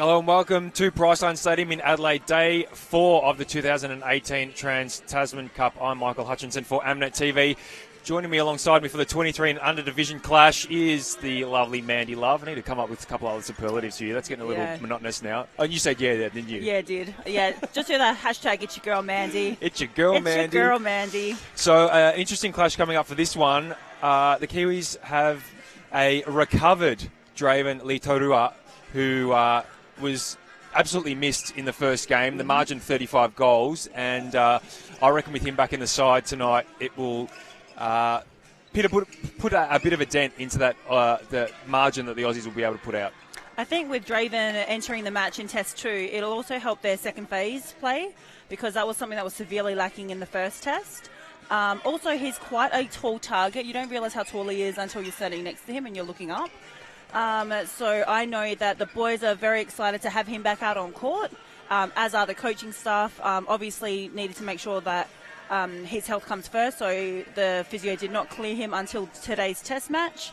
Hello and welcome to Priceline Stadium in Adelaide, day 4 of the 2018 Trans-Tasman Cup. I'm Michael Hutchinson for Amnet TV. Joining me alongside me for the 23 and under division clash is the lovely Mandy Love. I need to come up with a couple other superlatives here. That's getting a little monotonous now. Oh, you said yeah there, didn't you? Yeah, I did. Yeah, just do that hashtag, it's your girl Mandy. It's your girl Mandy. It's your girl Mandy. So, interesting clash coming up for this one. The Kiwis have a recovered Draven Litorua who was absolutely missed in the first game. The margin 35 goals, and I reckon with him back in the side tonight, it will put a bit of a dent into that the margin that the Aussies will be able to put out. I think with Draven entering the match in Test 2, it'll also help their second phase play, because that was something that was severely lacking in the first Test. Also, he's quite a tall target. You don't realise how tall he is until you're standing next to him and you're looking up. So I know that the boys are very excited to have him back out on court, as are the coaching staff. Obviously needed to make sure that his health comes first, so the physio did not clear him until today's test match,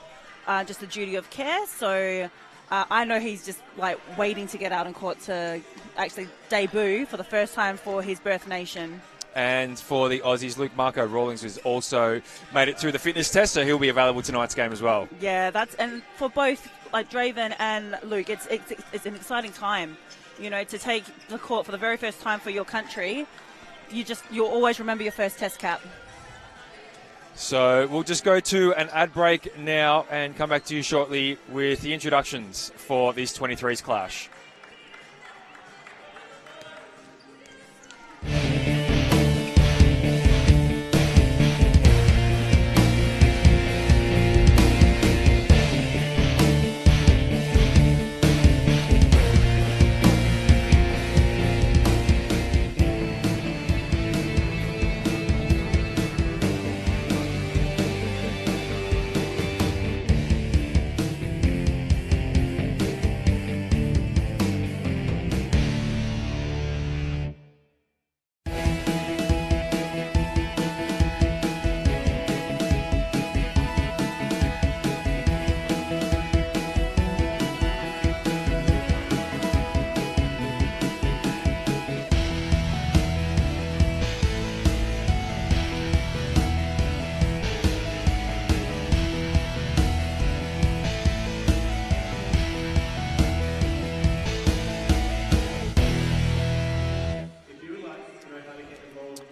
just a duty of care. So I know he's just like waiting to get out on court to actually debut for the first time for his birth nation. And for the Aussies, Luke Marco Rawlings has also made it through the fitness test, so he'll be available tonight's game as well. Yeah, and for both like Draven and Luke, it's an exciting time, you know, to take the court for the very first time for your country. You'll always remember your first test cap. So we'll just go to an ad break now and come back to you shortly with the introductions for this 23s clash.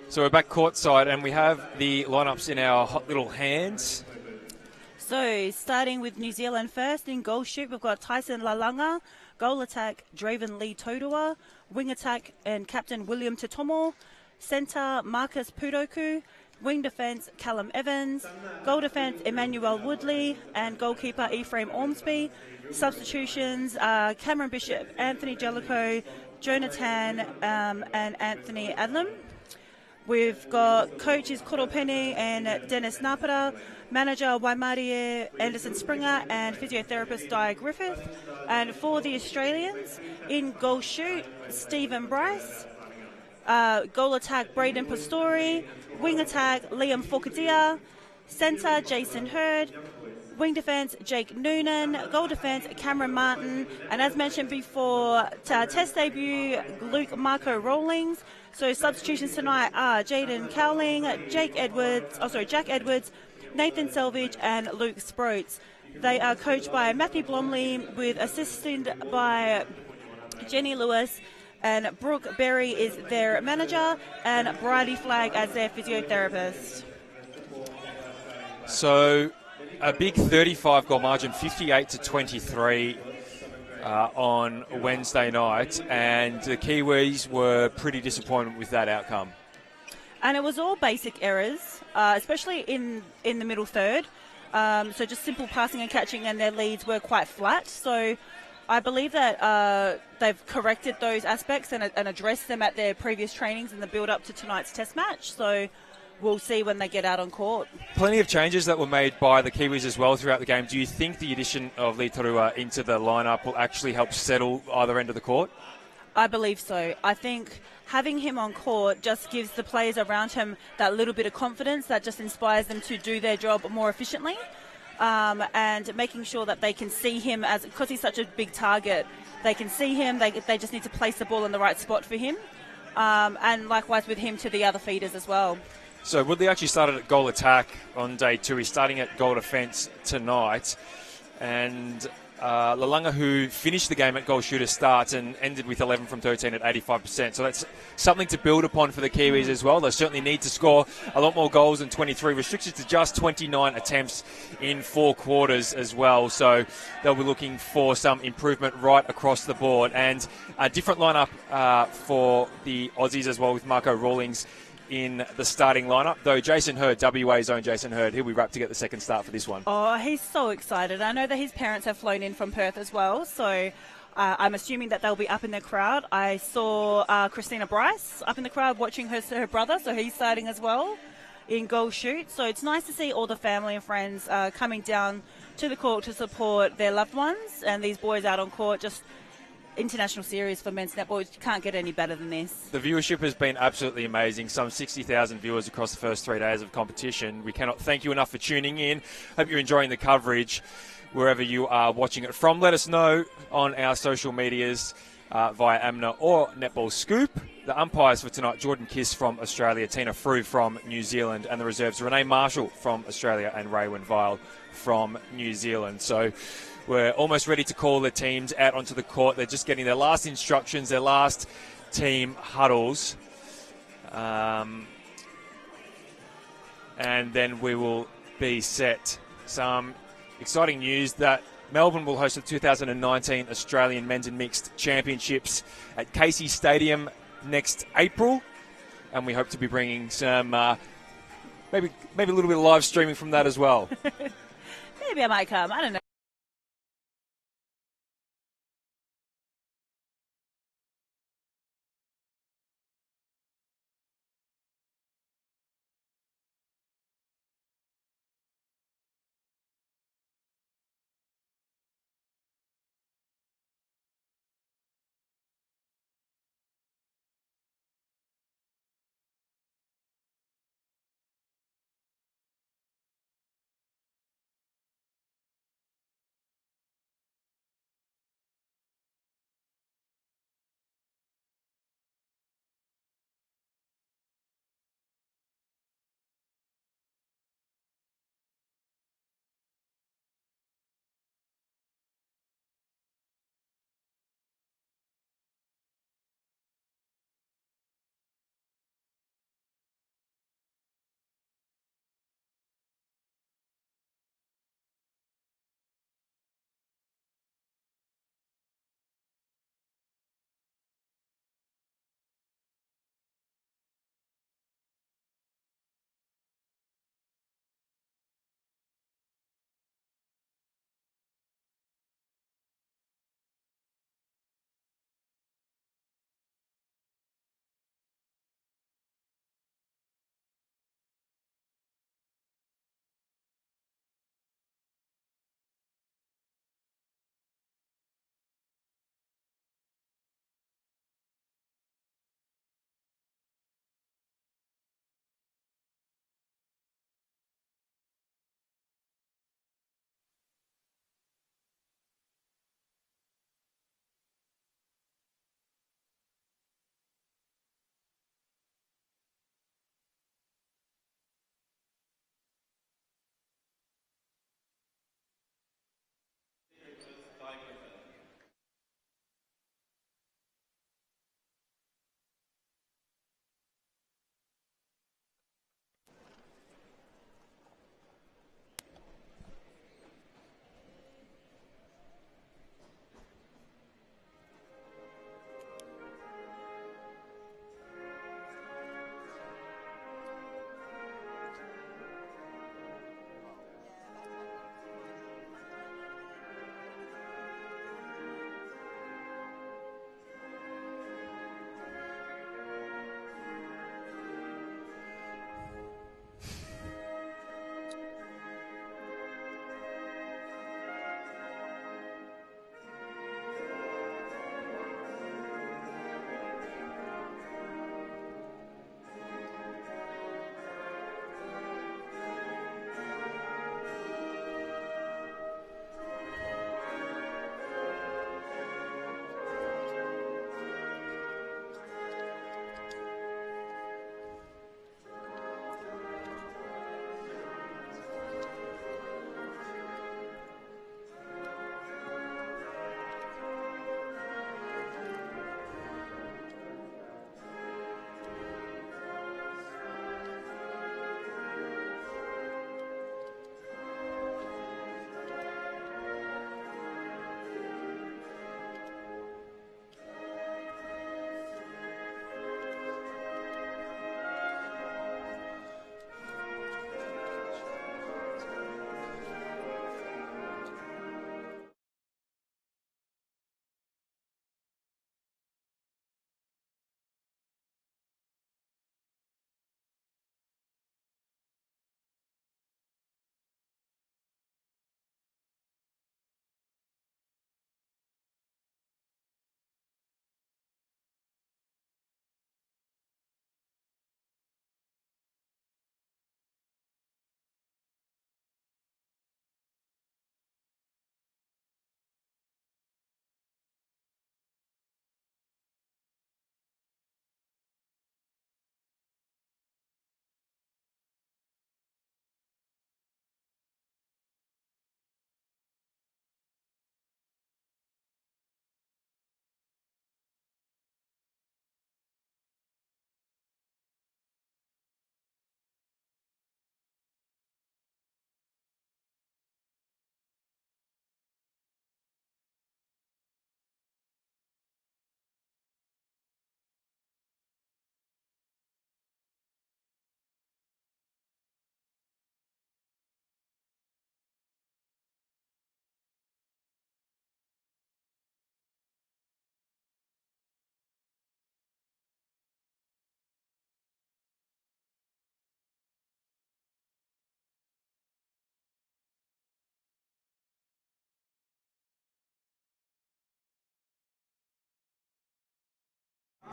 So we're back courtside and we have the lineups in our hot little hands. So starting with New Zealand first, in goal shoot we've got Tyson Lalanga, goal attack Draven Litorua, wing attack and captain William Totomo, centre Marcus Pudoku, wing defence Callum Evans, goal defence Emmanuel Woodley, and goalkeeper Ephraim Ormsby. Substitutions Cameron Bishop, Anthony Jellicoe, Jonathan and Anthony Adlam. We've got coaches Koropene and Dennis Napara, manager Waimarie Anderson Springer, and physiotherapist Di Griffith. And for the Australians, in goal shoot, Stephen Bryce, goal attack Braden Pastore, wing attack Liam Fokadia, centre Jason Hurd, wing defence Jake Noonan, goal defence Cameron Martin, and as mentioned before, test debut Luke Marco Rawlings. So substitutions tonight are Jaden Cowling, Jack Edwards, Nathan Selvage, and Luke Sproats. They are coached by Matthew Blomley with assisted by Jenny Lewis, and Brooke Berry is their manager, and Bridie Flagg as their physiotherapist. So a big 35-goal margin, 58-23 on Wednesday night, and the Kiwis were pretty disappointed with that outcome. And it was all basic errors, especially in the middle third. So just simple passing and catching, and their leads were quite flat. So I believe that they've corrected those aspects and addressed them at their previous trainings in the build-up to tonight's test match. So we'll see when they get out on court. Plenty of changes that were made by the Kiwis as well throughout the game. Do you think the addition of Litorua into the lineup will actually help settle either end of the court? I believe so. I think having him on court just gives the players around him that little bit of confidence that just inspires them to do their job more efficiently. and making sure that they can see him because he's such a big target. They can see him. They just need to place the ball in the right spot for him, and likewise with him to the other feeders as well. So Woodley actually started at goal attack on day 2. He's starting at goal defence tonight. And Lalunga, who finished the game at goal shooter, starts and ended with 11 from 13 at 85%. So that's something to build upon for the Kiwis as well. They certainly need to score a lot more goals than 23. Restricted to just 29 attempts in 4 quarters as well. So they'll be looking for some improvement right across the board. And a different lineup for the Aussies as well, with Marco Rawlings in the starting lineup, though Jason Hurd, WA's own Jason Hurd, he'll be wrapped to get the second start for this one. Oh, he's so excited. I know that his parents have flown in from Perth as well, so I'm assuming that they'll be up in the crowd. I saw Christina Bryce up in the crowd watching her brother, so he's starting as well in goal shoot. So it's nice to see all the family and friends coming down to the court to support their loved ones, and these boys out on court. Just international series for men's netball. You can't get any better than this. The viewership has been absolutely amazing. Some 60,000 viewers across the first 3 days of competition. We cannot thank you enough for tuning in. Hope you're enjoying the coverage wherever you are watching it from. Let us know on our social medias via AMNA or Netball Scoop. The umpires for tonight: Jordan Kiss from Australia, Tina Frew from New Zealand, and the reserves: Renee Marshall from Australia and Raywin Vile from New Zealand. So we're almost ready to call the teams out onto the court. They're just getting their last instructions, their last team huddles. And then we will be set. Some exciting news that Melbourne will host the 2019 Australian Men's and Mixed Championships at Casey Stadium next April. And we hope to be bringing some, maybe a little bit of live streaming from that as well. Maybe I might come. I don't know.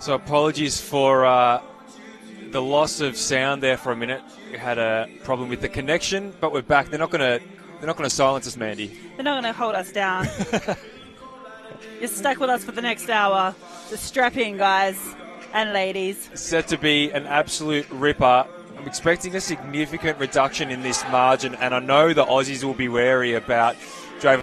So apologies for the loss of sound there for a minute. We had a problem with the connection, but we're back. They're not going to silence us, Mandy. They're not going to hold us down. You're stuck with us for the next hour. Just strap in, guys and ladies. Set to be an absolute ripper. I'm expecting a significant reduction in this margin, and I know the Aussies will be wary about Draven.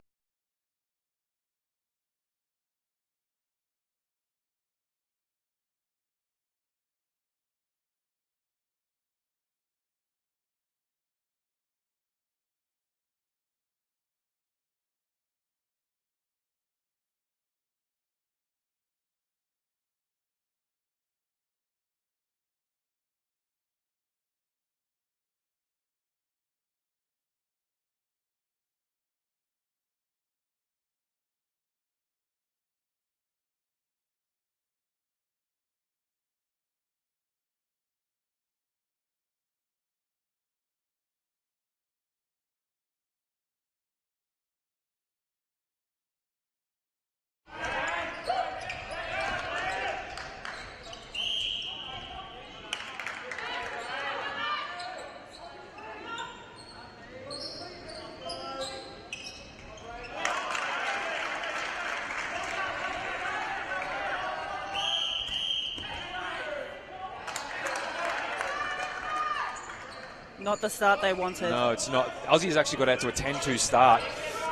Not the start they wanted. No, it's not. Aussies actually got out to a 10-2 start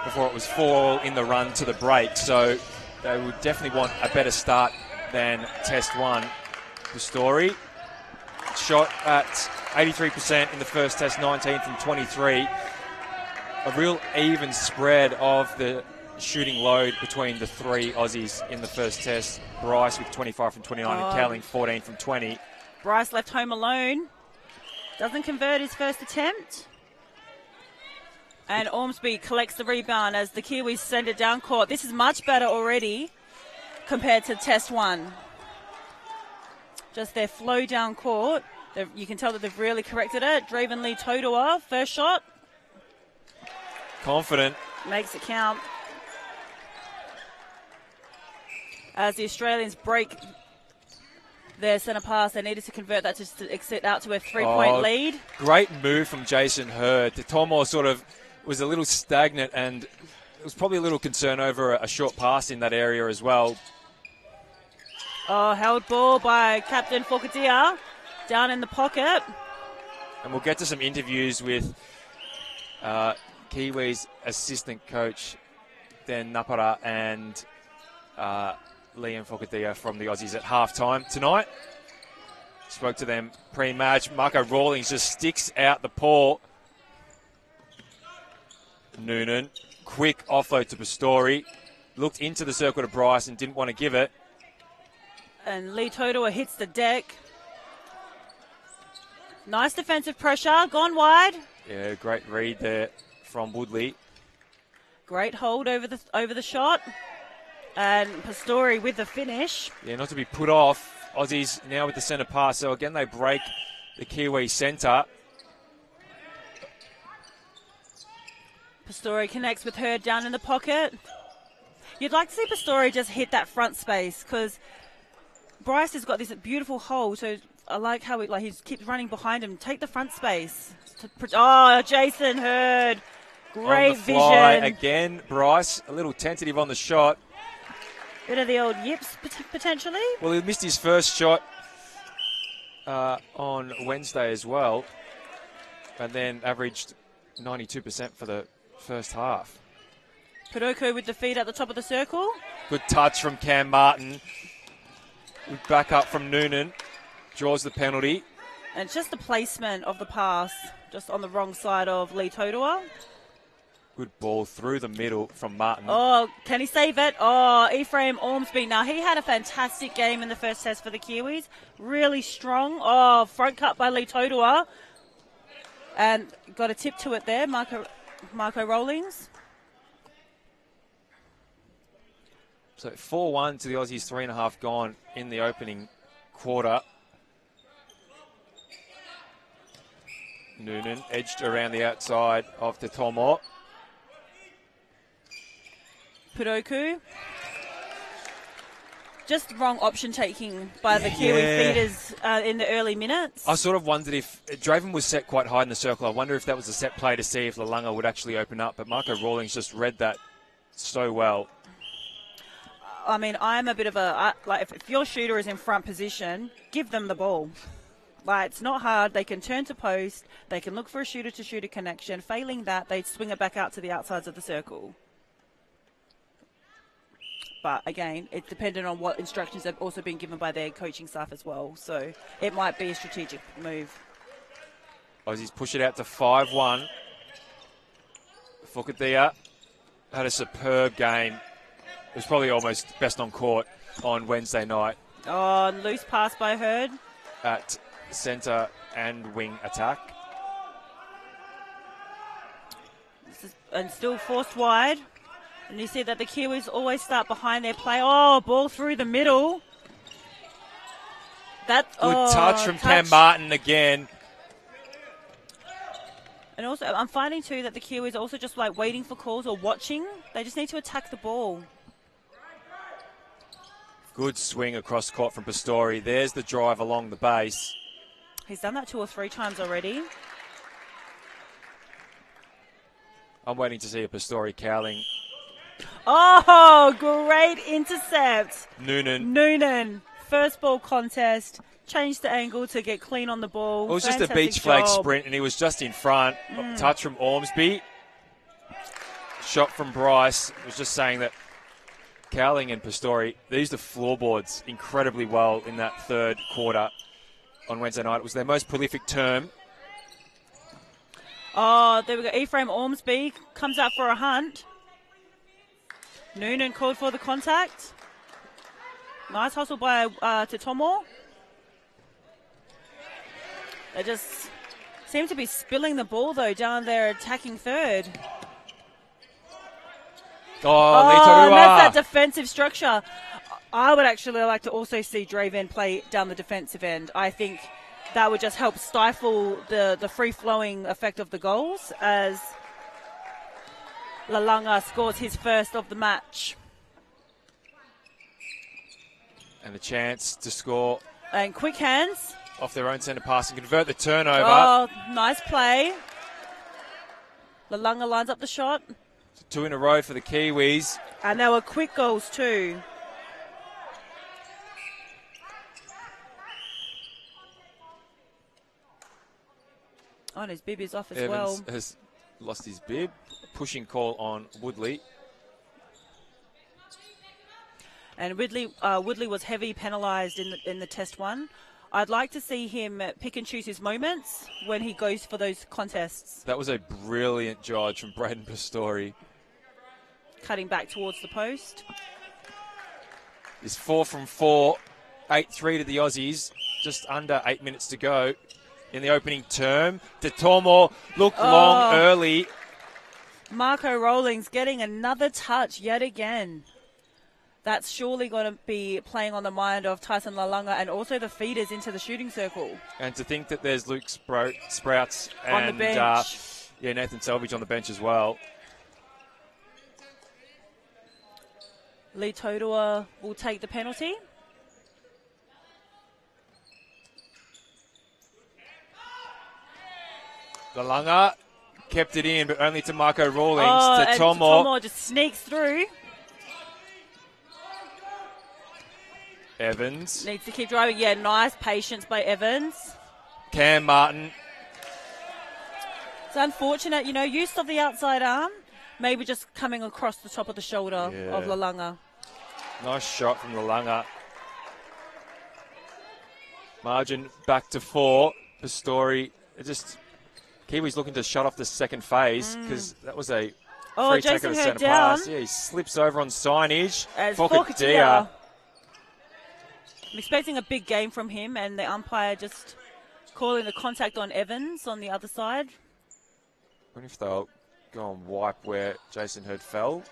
before it was 4 in the run to the break. So they would definitely want a better start than Test 1. The story shot at 83% in the first test, 19 from 23. A real even spread of the shooting load between the three Aussies in the first test. Bryce with 25 from 29 and Cowling 14 from 20. Bryce left home alone. Doesn't convert his first attempt. And Ormsby collects the rebound as the Kiwis send it down court. This is much better already compared to Test 1. Just their flow down court. You can tell that they've really corrected it. Draven Lee Totowa, first shot. Confident. Makes it count. As the Australians break their centre pass, they needed to convert that to exit out to a 3-point lead. Great move from Jason Hurd. The Tomo sort of was a little stagnant, and it was probably a little concern over a short pass in that area as well. Held ball by Captain Fokatia down in the pocket. And we'll get to some interviews with Kiwis assistant coach Dan Napara and Liam Fokatia from the Aussies at halftime tonight. Spoke to them pre-match. Marco Rawlings just sticks out the paw. Noonan, quick offload to Pistori. Looked into the circle to Bryce and didn't want to give it. And Lee Totowa hits the deck. Nice defensive pressure, gone wide. Yeah, great read there from Woodley. Great hold over the shot. And Pistori with the finish. Yeah, not to be put off. Aussies now with the centre pass. So again, they break the Kiwi centre. Pistori connects with Hurd down in the pocket. You'd like to see Pistori just hit that front space because Bryce has got this beautiful hold. So I like how he keeps running behind him. Take the front space. Jason Hurd. Great on the fly. vision. Again, Bryce a little tentative on the shot. Bit of the old yips, potentially. Well, he missed his first shot on Wednesday as well, and then averaged 92% for the first half. Peroko with the feed at the top of the circle. Good touch from Cam Martin. Good back up from Noonan. Draws the penalty. And just the placement of the pass, just on the wrong side of Lee Totowa. Good ball through the middle from Martin. Oh, can he save it? Ephraim Ormsby. Now, he had a fantastic game in the first test for the Kiwis. Really strong. Front cut by Lee Totowa. And got a tip to it there, Marco Rawlings. So 4-1 to the Aussies, 3.5 gone in the opening quarter. Noonan edged around the outside of the Tomo. Pudoku. just wrong option taking by the Kiwi feeders in the early minutes. I sort of wondered if Draven was set quite high in the circle. I wonder if that was a set play to see if Lalunga would actually open up. But Marco Rawlings just read that so well. I mean, I'm a bit of a like if your shooter is in front position, give them the ball. Like, it's not hard. They can turn to post. They can look for a shooter-to-shooter connection. Failing that, they swing it back out to the outsides of the circle. But again, it's dependent on what instructions have also been given by their coaching staff as well. So it might be a strategic move. Aussies push it out to 5-1. Fukadia had a superb game. It was probably almost best on court on Wednesday night. Oh, loose pass by Hurd. At centre and wing attack. And still forced wide. And you see that the Kiwis always start behind their play. Oh, ball through the middle. Good touch from Cam Martin again. And also, I'm finding too that the Kiwis are also just like waiting for calls or watching. They just need to attack the ball. Good swing across court from Pistori. There's the drive along the base. He's done that 2 or 3 times already. I'm waiting to see a Pistori Cowling. Oh, great intercept. Noonan. First ball contest. Changed the angle to get clean on the ball. It was Fantastic just a beach flag job. sprint, and he was just in front. Touch from Ormsby. Shot from Bryce. I was just saying that Cowling and Pistori, they used the floorboards incredibly well in that third quarter on Wednesday night. It was their most prolific term. Oh, there we go. Ephraim Ormsby comes out for a hunt. Noonan called for the contact. Nice hustle by Totomo. They just seem to be spilling the ball, though, down their attacking third. Litorua. And that's that defensive structure. I would actually like to also see Draven play down the defensive end. I think that would just help stifle the free-flowing effect of the goals as Lalunga scores his first of the match. And a chance to score. And quick hands. Off their own centre pass and convert the turnover. Oh, nice play. Lalunga lines up the shot. 2 in a row for the Kiwis. And they were quick goals too. Oh, and his bib is off as Evans well. has lost his bib. Pushing call on Woodley. And Woodley was heavy penalised in the test one. I'd like to see him pick and choose his moments when he goes for those contests. That was a brilliant dodge from Braden Pistori. Cutting back towards the post. It's 4 from 4. 8-3 to the Aussies. Just under 8 minutes to go in the opening term. Totomo looked long early. Marco Rawlings getting another touch yet again. That's surely going to be playing on the mind of Tyson Lalunga and also the feeders into the shooting circle. And to think that there's Luke Sprouts and on the bench. Nathan Selvage on the bench as well. Lee Todua will take the penalty. Lalunga kept it in, but only to Marco Rawlings. And Totomo just sneaks through. Evans. Needs to keep driving. Yeah, nice patience by Evans. Cam Martin. It's unfortunate, use of the outside arm. Maybe just coming across the top of the shoulder of Lalunga. Nice shot from Lalunga. Margin back to 4. Pistori. Kiwis looking to shut off the second phase because that was a free take of the centre pass. Yeah, he slips over on signage. Fukadia. I'm expecting a big game from him, and the umpire just calling the contact on Evans on the other side. I wonder if they'll go and wipe where Jason Hurd fell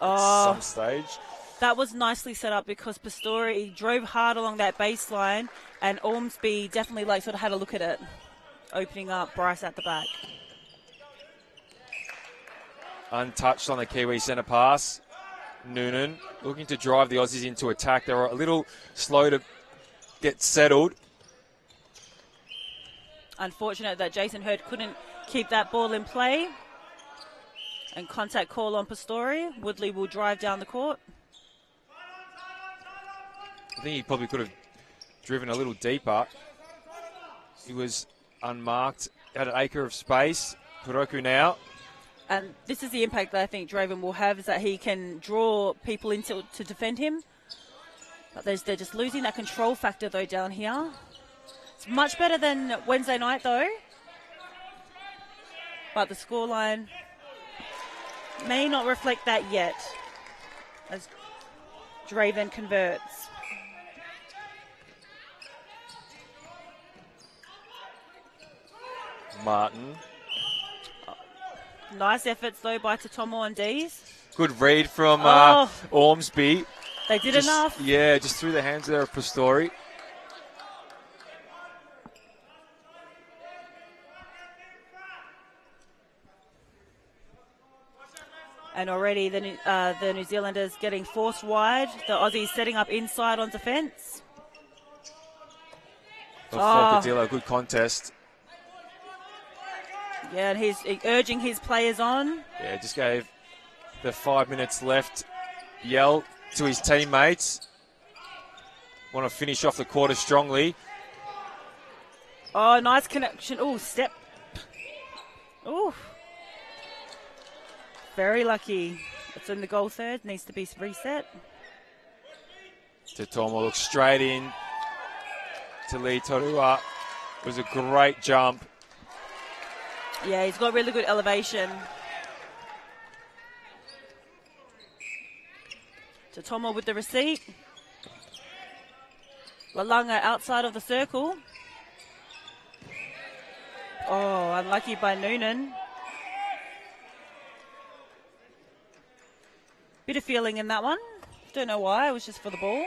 at some stage. That was nicely set up because Pistori drove hard along that baseline, and Ormsby definitely sort of had a look at it, opening up Bryce at the back. Untouched on the Kiwi centre pass. Noonan looking to drive the Aussies into attack. They were a little slow to get settled. Unfortunate that Jason Hurd couldn't keep that ball in play. And contact call on Pastori. Woodley will drive down the court. I think he probably could have driven a little deeper. He was unmarked, had an acre of space. Puroku now. And this is the impact that I think Draven will have, is that he can draw people into to defend him. But they're just losing that control factor, though, down here. It's much better than Wednesday night, though. But the scoreline may not reflect that yet, as Draven converts. Martin. Nice efforts, though, by Totomo and Dees. Good read from Ormsby. They did enough. Yeah, just through the hands there of Pastori. And already the New Zealanders getting forced wide. The Aussies setting up inside on defence. Focadillo, good contest. Yeah, and he's urging his players on. Yeah, just gave the 5 minutes left yell to his teammates. Want to finish off the quarter strongly. Oh, nice connection. Oh, step. Oh. Very lucky. It's in the goal third. Needs to be reset. Totomo looks straight in to Lee Torua. It was a great jump. Yeah, he's got really good elevation. Totomo with the receipt. Lalanga outside of the circle. Oh, unlucky by Noonan. Bit of feeling in that one. Don't know why, it was just for the ball.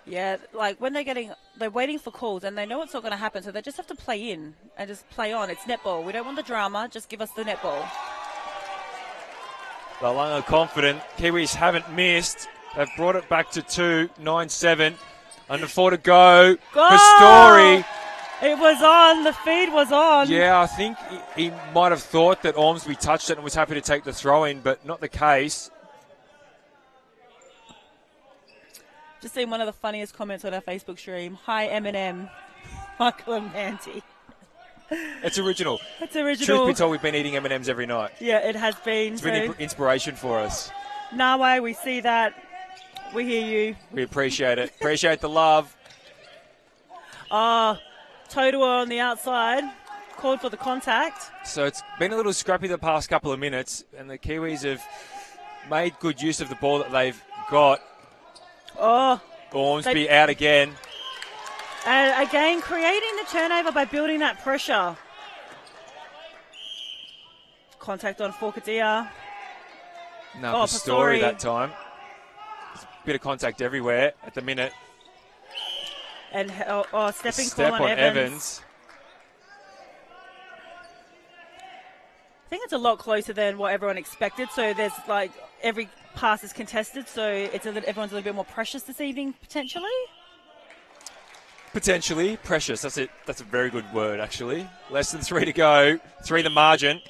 Yeah, like when they're waiting for calls and they know it's not going to happen, so they just have to play in and just play on. It's netball. We don't want the drama, just give us the netball. Lalanga confident. Kiwis haven't missed. They've brought it back to 2-9-7. Under 4 to go. Pastori. It was on. The feed was on. Yeah, I think he might have thought that Ormsby touched it and was happy to take the throw in, but not the case. Just seen one of the funniest comments on our Facebook stream. Hi, Eminem, Michael and Mandy. It's original. It's original. Truth be told, we've been eating M&Ms every night. Yeah, it has been. It's been inspiration for us. Nawe, we see that. We hear you. We appreciate it. Appreciate the love. Totua on the outside. Called for the contact. So it's been a little scrappy the past couple of minutes, and the Kiwis have made good use of the ball that they've got. Ormsby out again. And again, creating the turnover by building that pressure. Contact on Focadillo. No, Pastori that time. There's a bit of contact everywhere at the minute. And stepping Step call on Evans. I think it's a lot closer than what everyone expected. So there's like every pass is contested. So everyone's a little bit more precious this evening, potentially. Potentially precious. That's it. That's a very good word, actually. Less than 3 to go. 3 the margin.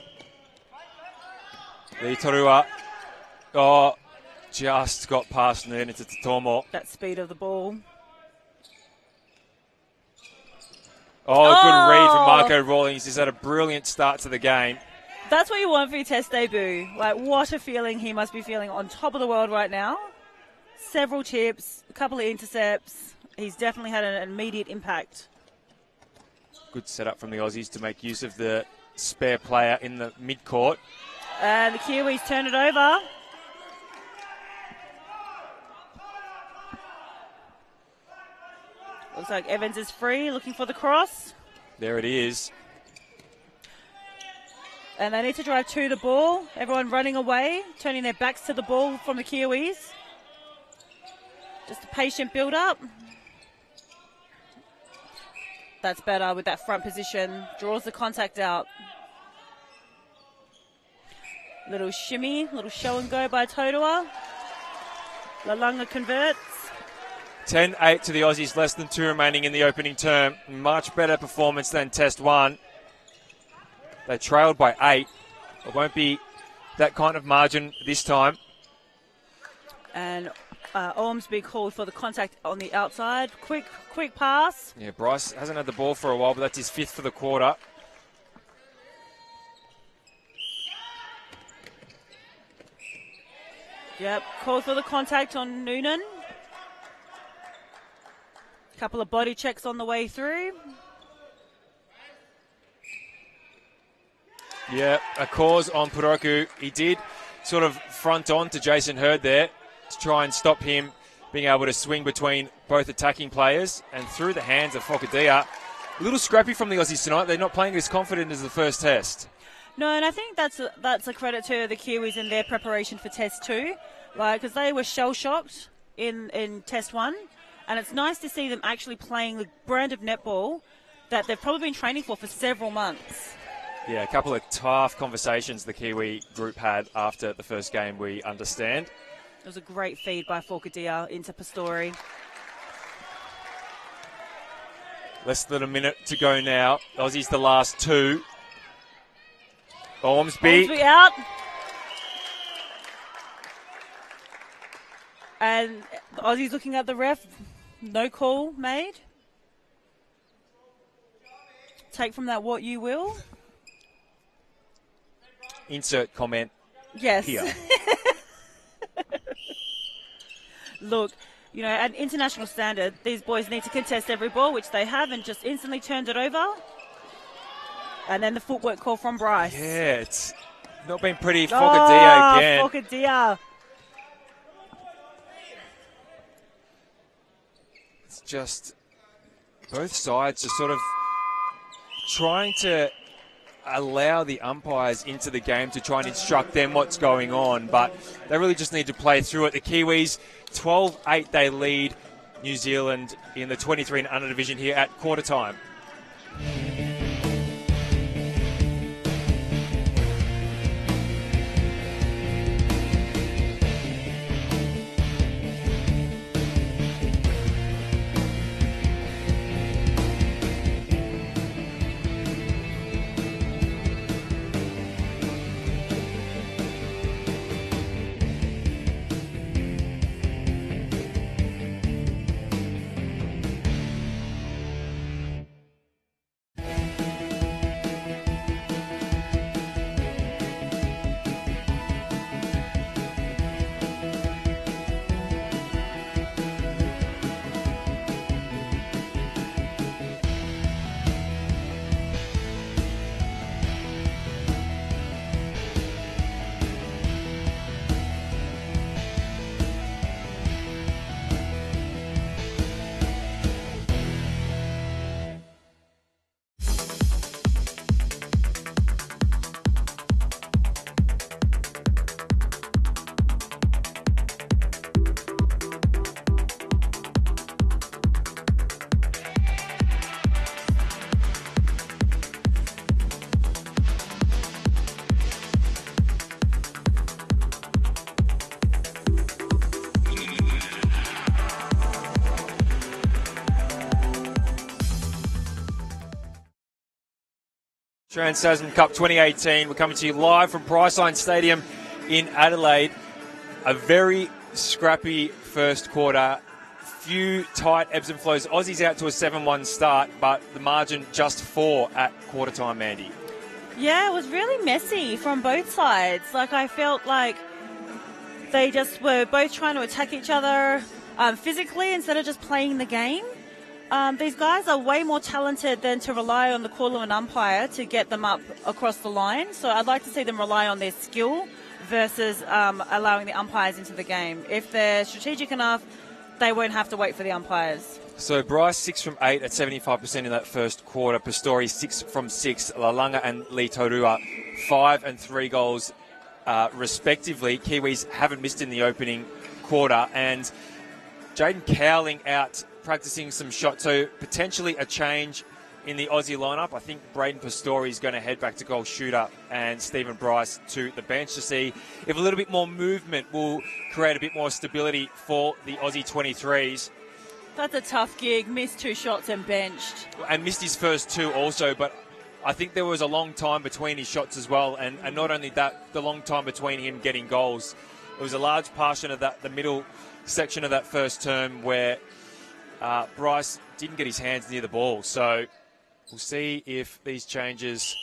Lee Torua. Just got past Noonan to Totomo. That speed of the ball. Good read from Marco Rawlings. He's had a brilliant start to the game. That's what you want for your test debut. Like, what a feeling he must be feeling on top of the world right now. Several chips, a couple of intercepts. He's definitely had an immediate impact. Good setup from the Aussies to make use of the spare player in the mid-court. And the Kiwis turn it over. Looks like Evans is free, looking for the cross. There it is. And they need to drive to the ball. Everyone running away, turning their backs to the ball from the Kiwis. Just a patient build-up. That's better with that front position. Draws the contact out. Little shimmy, little show and go by Totoa. Lalunga converts. 10-8 to the Aussies, less than 2 remaining in the opening term. Much better performance than Test 1. They trailed by 8. It won't be that kind of margin this time. And Ormsby called for the contact on the outside. Quick pass. Yeah, Bryce hasn't had the ball for a while, but that's his 5th for the quarter. Yep, called for the contact on Noonan. Couple of body checks on the way through. Yeah, a cause on Puroku. He did sort of front on to Jason Hurd there to try and stop him being able to swing between both attacking players and through the hands of Fokadia. A little scrappy from the Aussies tonight. They're not playing as confident as the first test. No, and I think that's a credit to the Kiwis in their preparation for Test 2, because they were shell-shocked in Test 1, and it's nice to see them actually playing the brand of netball that they've probably been training for several months. Yeah, a couple of tough conversations the Kiwi group had after the first game, we understand. It was a great feed by Fokadia into Pastori. Less than a minute to go now. Aussies the last 2. Ormsby out. And the Aussies looking at the ref. No call made. Take from that what you will. Insert comment. Yes. Here. Look, at international standard, these boys need to contest every ball, which they have, and just instantly turned it over. And then the footwork call from Bryce. Yeah, it's not been pretty. Fokadia again. Fokadia. It's just both sides are sort of trying to allow the umpires into the game to try and instruct them what's going on, but they really just need to play through it. The Kiwis, 12-8 they lead New Zealand in the 23 and under division here at quarter time. Trans-Tasman Cup 2018. We're coming to you live from Priceline Stadium in Adelaide. A very scrappy first quarter. Few tight ebbs and flows. Aussies out to a 7-1 start, but the margin just 4 at quarter time, Mandy. Yeah, it was really messy from both sides. I felt like they just were both trying to attack each other physically instead of just playing the game. These guys are way more talented than to rely on the call of an umpire to get them up across the line. So I'd like to see them rely on their skill versus allowing the umpires into the game. If they're strategic enough, they won't have to wait for the umpires. So Bryce 6 from 8 at 75% in that first quarter. Pastori 6 from 6. Lalunga and Lee Torua 5 and 3 goals respectively. Kiwis haven't missed in the opening quarter, and Jaden Cowling out practicing some shots, so potentially a change in the Aussie lineup. I think Braden Pastore is going to head back to goal shooter and Stephen Bryce to the bench to see if a little bit more movement will create a bit more stability for the Aussie 23s. That's a tough gig. Missed 2 shots and benched. And missed his first 2 also, but I think there was a long time between his shots as well, and not only that, the long time between him getting goals. It was a large portion of that, the middle section of that first term where Bryce didn't get his hands near the ball. So we'll see if these changes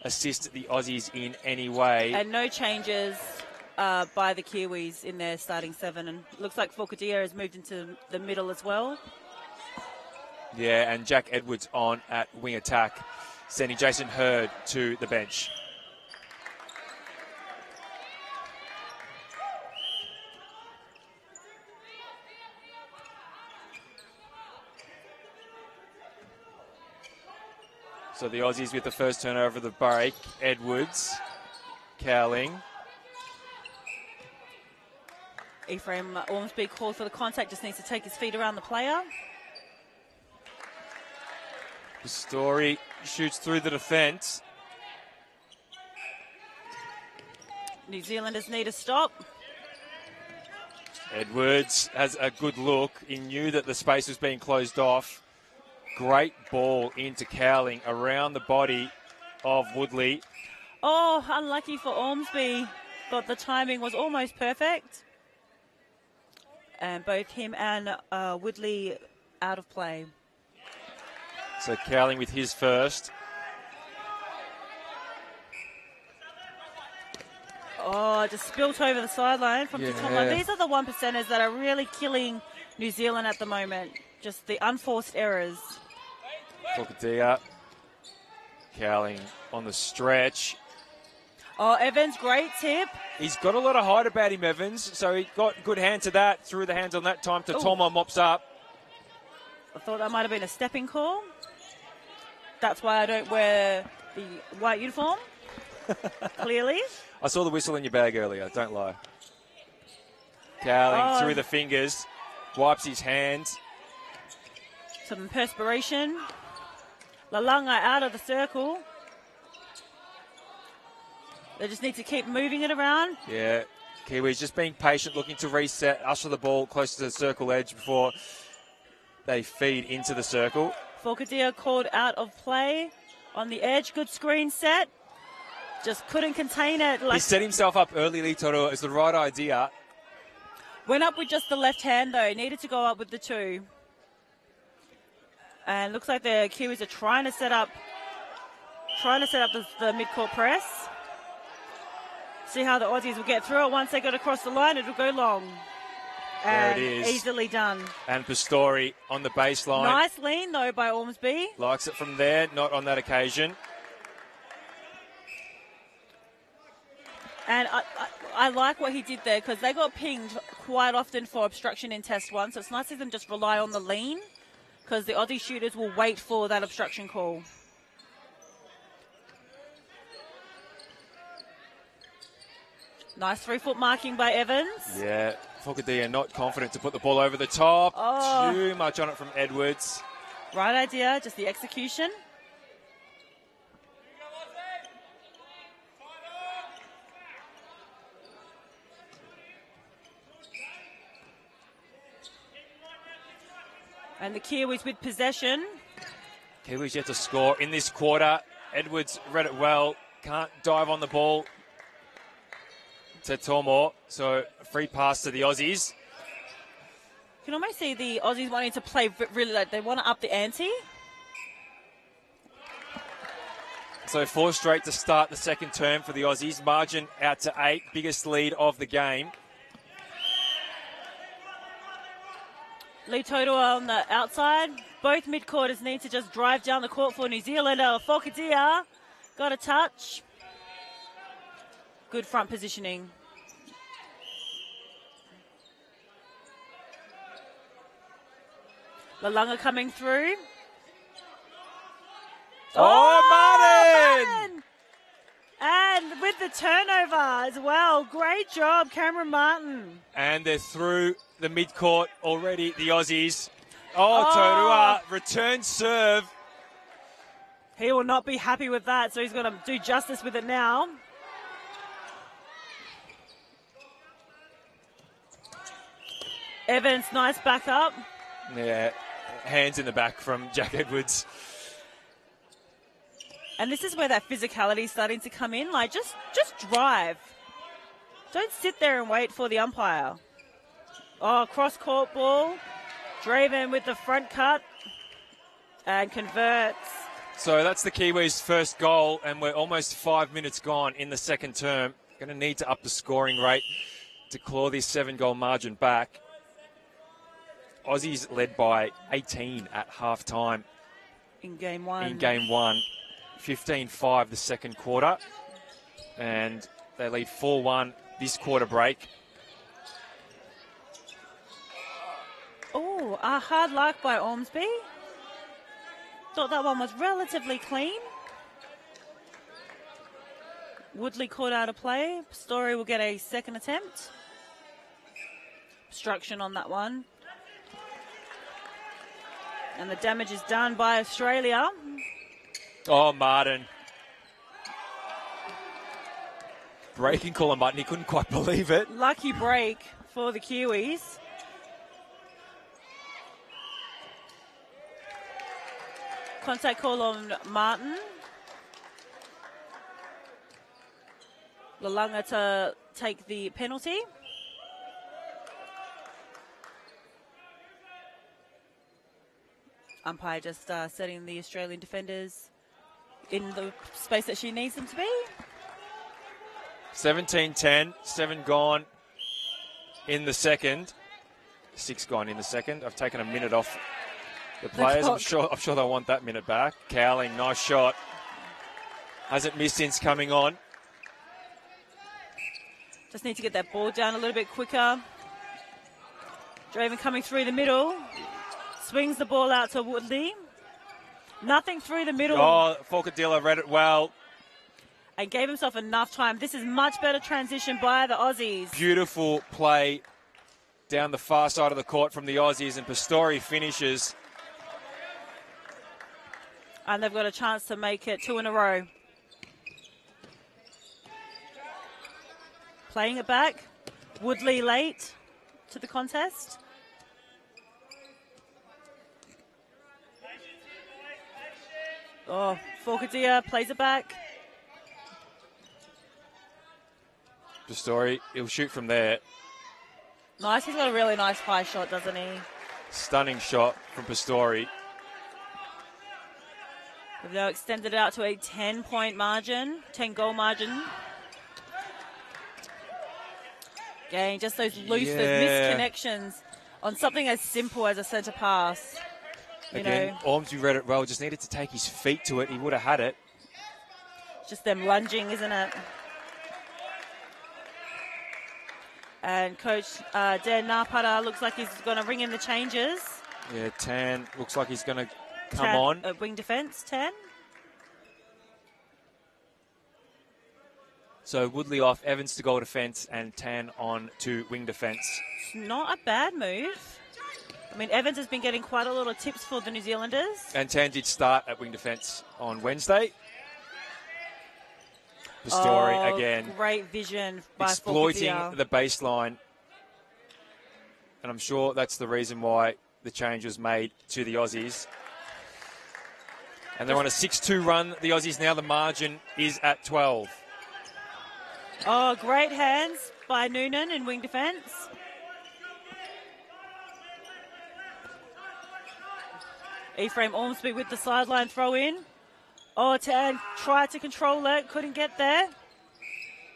assist the Aussies in any way. And no changes by the Kiwis in their starting 7. And looks like Fokadia has moved into the middle as well. Yeah, and Jack Edwards on at wing attack, sending Jason Hurd to the bench. So the Aussies with the first turnover of the break. Edwards, Cowling. Ephraim Ormsby called for the contact, just needs to take his feet around the player. Story shoots through the defence. New Zealanders need a stop. Edwards has a good look. He knew that the space was being closed off. Great ball into Cowling around the body of Woodley. Oh, unlucky for Ormsby, but the timing was almost perfect. And both him and Woodley out of play. So Cowling with his first. Oh, just spilt over the sideline from Tatonga. These are the 1%ers that are really killing New Zealand at the moment. Just the unforced errors. Fokadia. Cowling on the stretch. Oh, Evans, great tip. He's got a lot of height about him, Evans, so he got good hand to that, threw the hands on that time. Totomo mops up. I thought that might have been a stepping call. That's why I don't wear the white uniform, clearly. I saw the whistle in your bag earlier, don't lie. Cowling through the fingers, wipes his hands. Some perspiration. Lalanga out of the circle. They just need to keep moving it around. Yeah, Kiwis just being patient, looking to reset, usher the ball close to the circle edge before they feed into the circle. Fokadia called out of play on the edge. Good screen set. Just couldn't contain it. He set himself up early, Lee Toro. It's the right idea. Went up with just the left hand, though. Needed to go up with the 2. And looks like the Kiwis are trying to set up the mid-court press. See how the Aussies will get through it. Once they get across the line, it'll go long. There and it is. Easily done. And Pastore on the baseline. Nice lean, though, by Ormsby. Likes it from there, not on that occasion. And I like what he did there because they got pinged quite often for obstruction in Test 1. So it's nice to see them just rely on the lean because the Aussie shooters will wait for that obstruction call. Nice 3-foot marking by Evans. Yeah, Fokadia not confident to put the ball over the top. Oh. Too much on it from Edwards. Right idea, just the execution. And the Kiwis with possession. Kiwis yet to score in this quarter. Edwards read it well. Can't dive on the ball to Tomo. So a free pass to the Aussies. You can almost see the Aussies wanting to play really like they want to up the ante. So 4 straight to start the second term for the Aussies. Margin out to 8. Biggest lead of the game. Lee Toto on the outside. Both mid-quarters need to just drive down the court for New Zealand. Fokadia got a touch. Good front positioning. Lalanga coming through. Martin! And with the turnover as well. Great job, Cameron Martin. And they're through the mid-court already, the Aussies. Totua, return serve. He will not be happy with that, so he's going to do justice with it now. Evans, nice backup. Yeah, hands in the back from Jack Edwards. And this is where that physicality is starting to come in. Like, just drive. Don't sit there and wait for the umpire. Oh, cross-court ball. Draven with the front cut and converts. So that's the Kiwis' first goal, and we're almost 5 minutes gone in the second term. Going to need to up the scoring rate to claw this 7-goal margin back. Aussies led by 18 at half-time. In game one. 15-5 the second quarter. And they lead 4-1 this quarter break. Oh, a hard luck by Ormsby. Thought that one was relatively clean. Woodley caught out of play. Story will get a second attempt. Obstruction on that one. And the damage is done by Australia. Oh, Martin. Breaking call on Martin. He couldn't quite believe it. Lucky break for the Kiwis. Contact call on Martin. Lalanga to take the penalty. Umpire just setting the Australian defenders in the space that she needs them to be. 17-10, 7 gone in the second. 6 gone in the second. I've taken a minute off the players. I'm sure they'll want that minute back. Cowling, nice shot. Hasn't missed since coming on. Just need to get that ball down a little bit quicker. Draven coming through the middle. Swings the ball out to Woodley. Nothing through the middle. Oh, Falcadillo read it well. And gave himself enough time. This is much better transition by the Aussies. Beautiful play down the far side of the court from the Aussies, and Pistori finishes. And they've got a chance to make it 2 in a row. Playing it back. Woodley late to the contest. Oh, Falcadia plays it back. Pistori, he'll shoot from there. Nice. He's got a really nice high shot, doesn't he? Stunning shot from Pistori. We've now extended it out to a 10-point margin, 10-goal margin. Again, just those loose, those misconnections on something as simple as a centre pass. Again, Ormsby read it well, just needed to take his feet to it. He would have had it. Just them lunging, isn't it? And Coach Dan Napata looks like he's going to ring in the changes. Yeah, Tan looks like he's going to come on. Wing defence, Tan. So Woodley off, Evans to goal defence, and Tan on to wing defence. It's not a bad move. I mean, Evans has been getting quite a lot of tips for the New Zealanders. And Tan did start at wing defence on Wednesday. Pistori again. Great vision by exploiting Falcadia. the baseline. And I'm sure that's the reason why the change was made to the Aussies. And they're on a 6-2 run, the Aussies now. The margin is at 12. Oh, great hands by Noonan in wing defence. Ephraim Ormsby with the sideline throw in. Oh, Tan tried to control it, couldn't get there.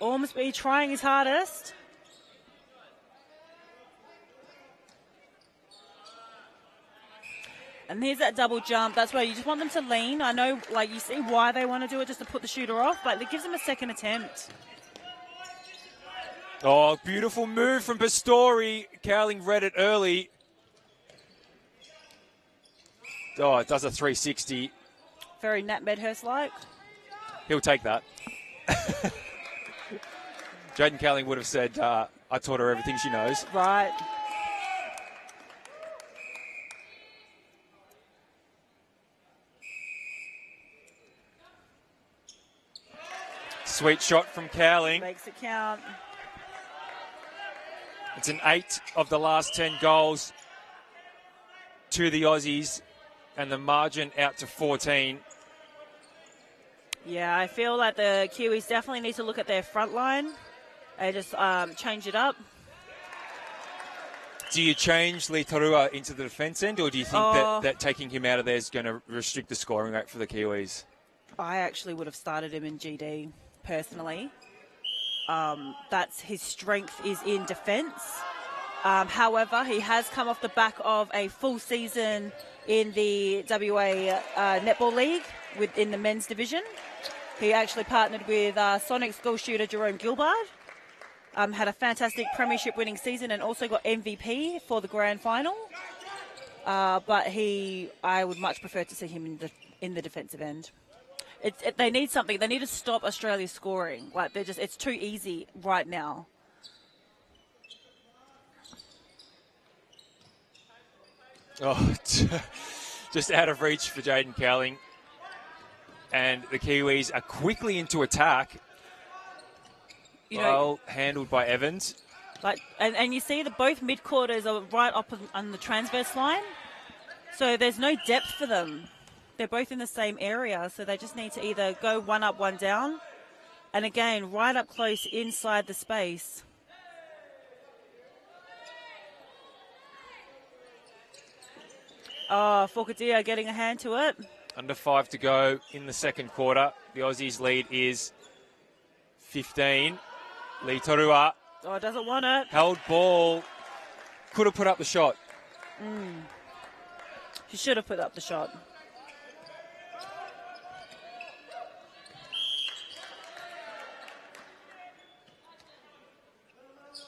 Ormsby trying his hardest. And here's that double jump. That's where you just want them to lean. I know, like, you see why they want to do it, just to put the shooter off, but it gives them a second attempt. Oh, beautiful move from Pistori. Cowling read it early. Oh, it does a 360. Very Nat Medhurst-like. He'll take that. Jaden Cowling would have said, I taught her everything she knows. Right. Sweet shot from Cowling. Makes it count. It's an 8 of the last 10 goals to the Aussies, and the margin out to 14. Yeah, I feel like the Kiwis definitely need to look at their front line and just change it up. Do you change Lee Torua into the defence end, or do you think that taking him out of there is going to restrict the scoring rate for the Kiwis? I actually would have started him in GD, personally. That's his strength is in defence. However, he has come off the back of a full season in the WA Netball League within the men's division. He actually partnered with Sonic's goal shooter Jerome Gilbard. Had a fantastic premiership winning season and also got MVP for the grand final. But I would much prefer to see him in the defensive end. They need something. They need to stop Australia scoring. Like it's too easy right now. Oh, just out of reach for Jaden Cowling. And the Kiwis are quickly into attack. Well handled by Evans. And you see that both mid-quarters are right up on the transverse line. So there's no depth for them. They're both in the same area, so they just need to either go one up, one down. And again, right up close inside the space. Oh, Fokadia getting a hand to it. Under 5 to go in the second quarter. The Aussies' lead is 15. Lee Torua. Oh, doesn't want it. Held ball. Could have put up the shot. He should have put up the shot.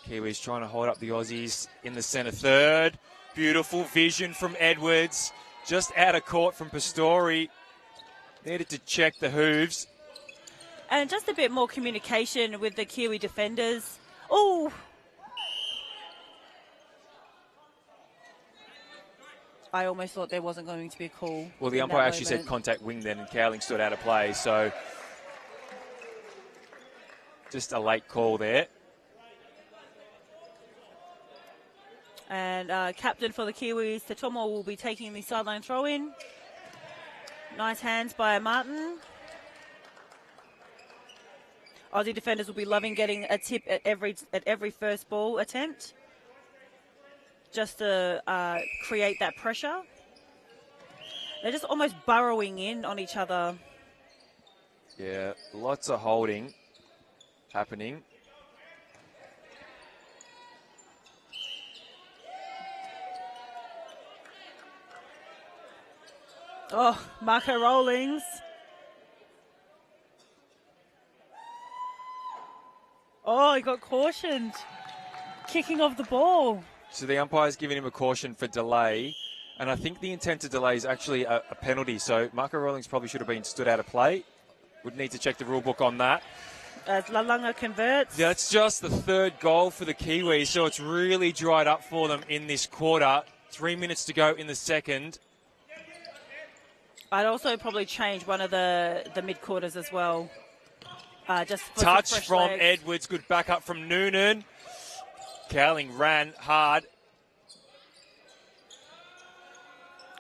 Kiwis trying to hold up the Aussies in the centre third. Beautiful vision from Edwards. Just out of court from Pastori. Needed to check the hooves. And just a bit more communication with the Kiwi defenders. Oh! I almost thought there wasn't going to be a call. Well, the umpire actually said contact wing then, and Cowling stood out of play. So just a late call there. And captain for the Kiwis, Tatomo, will be taking the sideline throw-in. Nice hands by Martin. Aussie defenders will be loving getting a tip at every first ball attempt, just to create that pressure. They're just almost burrowing in on each other. Yeah, lots of holding happening. Oh, Marco Rawlings. Oh, he got cautioned. Kicking off the ball. So the umpire's giving him a caution for delay, and I think the intent to delay is actually a penalty. So Marco Rawlings probably should have been stood out of play. Would need to check the rule book on that. As Lalunga converts. That's just the third goal for the Kiwis, so it's really dried up for them in this quarter. 3 minutes to go in the second. I'd also probably change one of the mid-quarters as well. Just for touch from legs. Edwards. Good backup from Noonan. Cowling ran hard.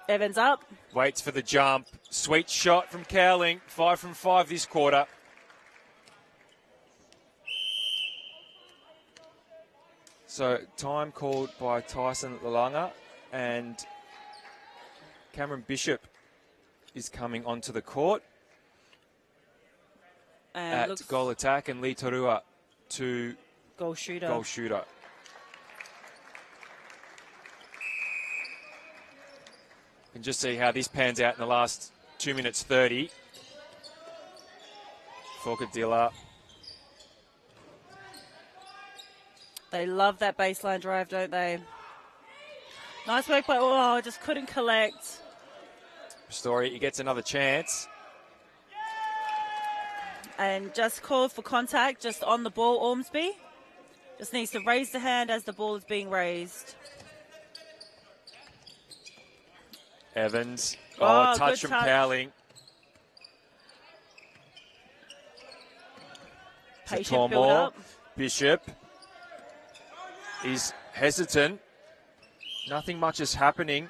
Evans up. Waits for the jump. Sweet shot from Cowling. 5 from 5 this quarter. So time called by Tyson Lalanga, and Cameron Bishop is coming onto the court And at goal attack, and Lee Torua to goal shooter. goal shooter. You can just see how this pans out in the last 2 minutes 30. Forcadilla. They love that baseline drive, don't they? Nice work by, oh, just couldn't collect. Story, he gets another chance. And just called for contact, just on the ball, Ormsby. Just needs to raise the hand as the ball is being raised. Evans. Oh, touch good from touch. Cowling. Patient build up. Bishop is hesitant. Nothing much is happening.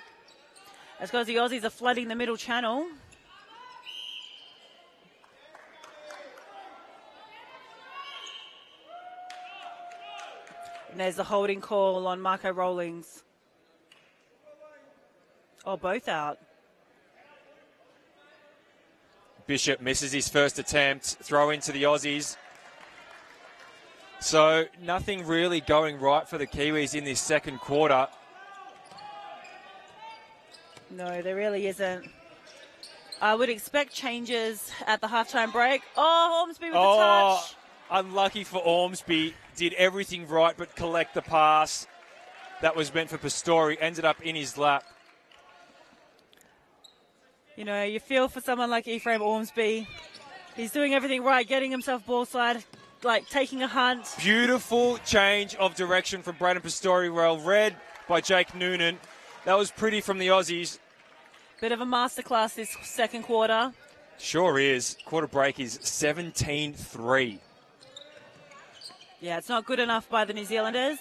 That's because the Aussies are flooding the middle channel. And there's the holding call on Marco Rawlings. Oh, both out. Bishop misses his first attempt. Throw into the Aussies. So nothing really going right for the Kiwis in this second quarter. No, there really isn't. I would expect changes at the halftime break. Oh, Ormsby with the touch. Unlucky for Ormsby. Did everything right but collect the pass that was meant for Pistori. Ended up in his lap. You know, you feel for someone like Ephraim Ormsby. He's doing everything right, getting himself ball side, like taking a hunt. Beautiful change of direction from Braden Pistori. Well read by Jake Noonan. That was pretty from the Aussies. Bit of a masterclass this second quarter. Sure is. Quarter break is 17-3. Yeah, it's not good enough by the New Zealanders.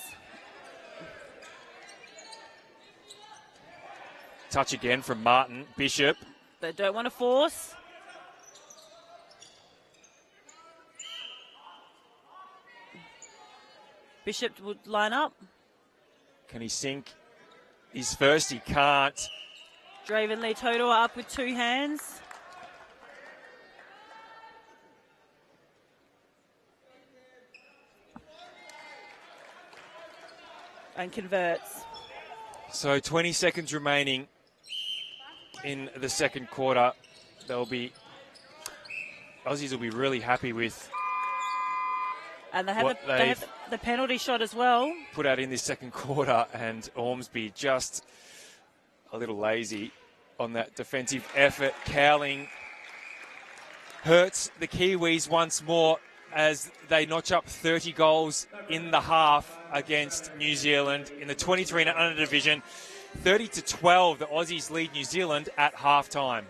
Touch again from Martin. Bishop. They don't want to force. Bishop would line up. Can he sink his first? He can't. Draven Lee Totoa up with two hands. And converts. So 20 seconds remaining in the second quarter. Aussies will be really happy with and they have the penalty shot as well. Put out in this second quarter, and Ormsby just a little lazy on that defensive effort. Cowling hurts the Kiwis once more as they notch up 30 goals in the half against New Zealand in the 23 and under division. 30-12, the Aussies lead New Zealand at halftime.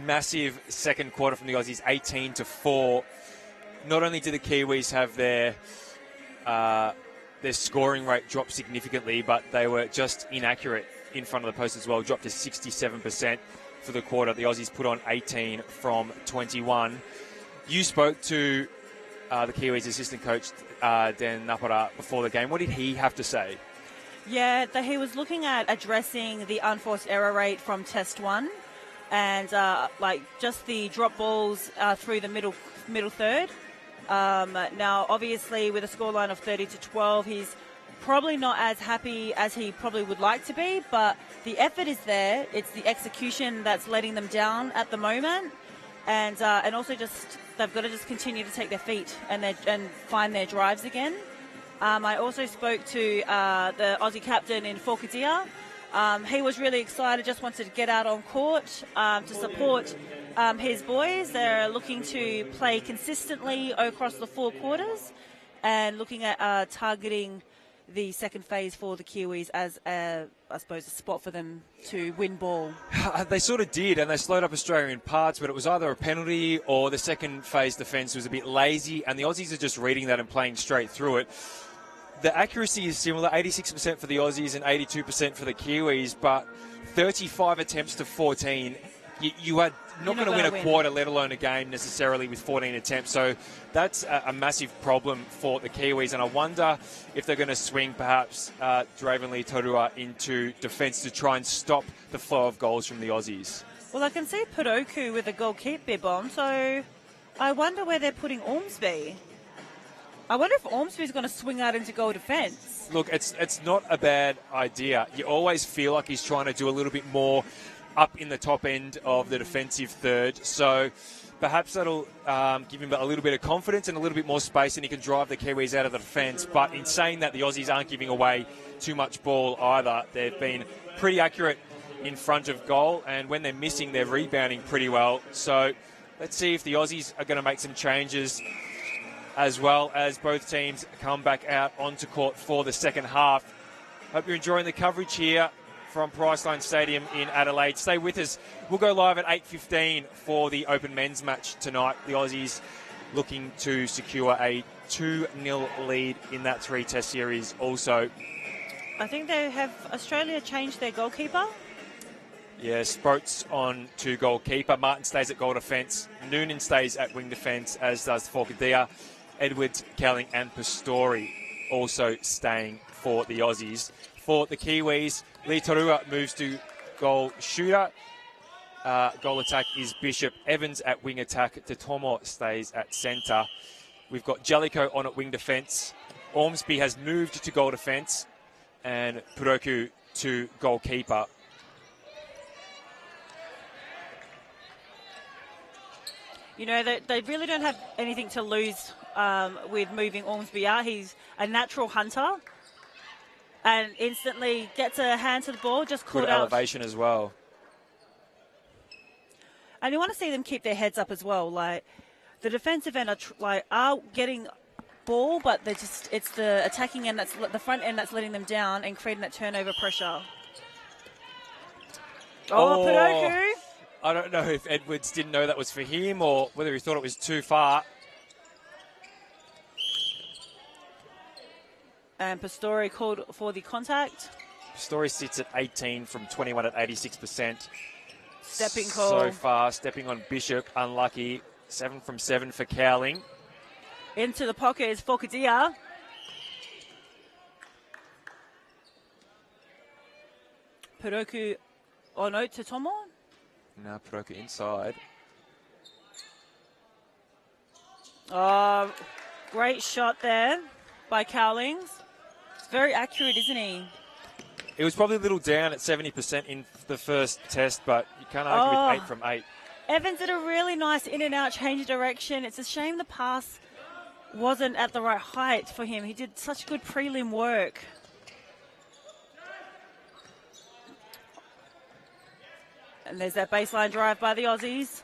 Massive second quarter from the Aussies, 18-4. Not only did the Kiwis have their scoring rate drop significantly, but they were just inaccurate in front of the post as well. Dropped to 67% for the quarter. The Aussies put on 18 from 21. You spoke to the Kiwis assistant coach, Dan Napara, before the game. What did he have to say? Yeah, he was looking at addressing the unforced error rate from Test 1. And just the drop balls through the middle third, Now, obviously, with a scoreline of 30-12, he's probably not as happy as he probably would like to be, but the effort is there. It's the execution that's letting them down at the moment, and also just they've got to just continue to take their feet and find their drives again. I also spoke to the Aussie captain in Forkadia. He was really excited, just wanted to get out on court to support his boys. They're looking to play consistently across the 4 quarters and looking at targeting the second phase for the Kiwis as, I suppose, a spot for them to win ball. They sort of did, and they slowed up Australia in parts, but it was either a penalty or the second phase defence was a bit lazy, and the Aussies are just reading that and playing straight through it. The accuracy is similar, 86% for the Aussies and 82% for the Kiwis, but 35 attempts to 14. You are not going to win a quarter, let alone a game necessarily with 14 attempts. So that's a massive problem for the Kiwis. And I wonder if they're going to swing perhaps Draven Lee Torua into defence to try and stop the flow of goals from the Aussies. Well, I can see Puroku with a goal keep bib on, so I wonder where they're putting Ormsby. I wonder if Ormsby's going to swing out into goal defence. Look, it's not a bad idea. You always feel like he's trying to do a little bit more up in the top end of the defensive third. So perhaps that'll give him a little bit of confidence and a little bit more space, and he can drive the Kiwis out of the defence. But in saying that, the Aussies aren't giving away too much ball either. They've been pretty accurate in front of goal, and when they're missing, they're rebounding pretty well. So let's see if the Aussies are going to make some changes as well as both teams come back out onto court for the second half. Hope you're enjoying the coverage here from Priceline Stadium in Adelaide. Stay with us. We'll go live at 8:15 for the Open Men's match tonight. The Aussies looking to secure a 2-0 lead in that 3-test series also. I think they have Australia changed their goalkeeper. Yeah, Sproats on to goalkeeper. Martin stays at goal defence. Noonan stays at wing defence, as does Forkadia. Edwards, Kelling and Pastori also staying for the Aussies. For the Kiwis, Lee Torua moves to goal shooter. Goal attack is Bishop. Evans at wing attack. Totomo stays at centre. We've got Jellicoe on at wing defence. Ormsby has moved to goal defence. And Puroku to goalkeeper. You know, they really don't have anything to lose with moving Ormsby out. He's a natural hunter and instantly gets a hand to the ball, just caught out. Good elevation as well. And you want to see them keep their heads up as well. Like, the defensive end are getting ball, but it's the attacking end, that's the front end that's letting them down and creating that turnover pressure. Oh, Puroku. I don't know if Edwards didn't know that was for him or whether he thought it was too far. And Pastori called for the contact. Pastori sits at 18 from 21 at 86%. Stepping call. So far, stepping on Bishop, unlucky. 7 from 7 for Cowling. Into the pocket is Forkadia. Puroku, oh no, Totomo. Now Puroku inside. Oh, great shot there by Cowlings. It's very accurate, isn't he? It was probably a little down at 70% in the first test, but you can't argue with 8 from 8. Evans did a really nice in and out change of direction. It's a shame the pass wasn't at the right height for him. He did such good prelim work. And there's that baseline drive by the Aussies.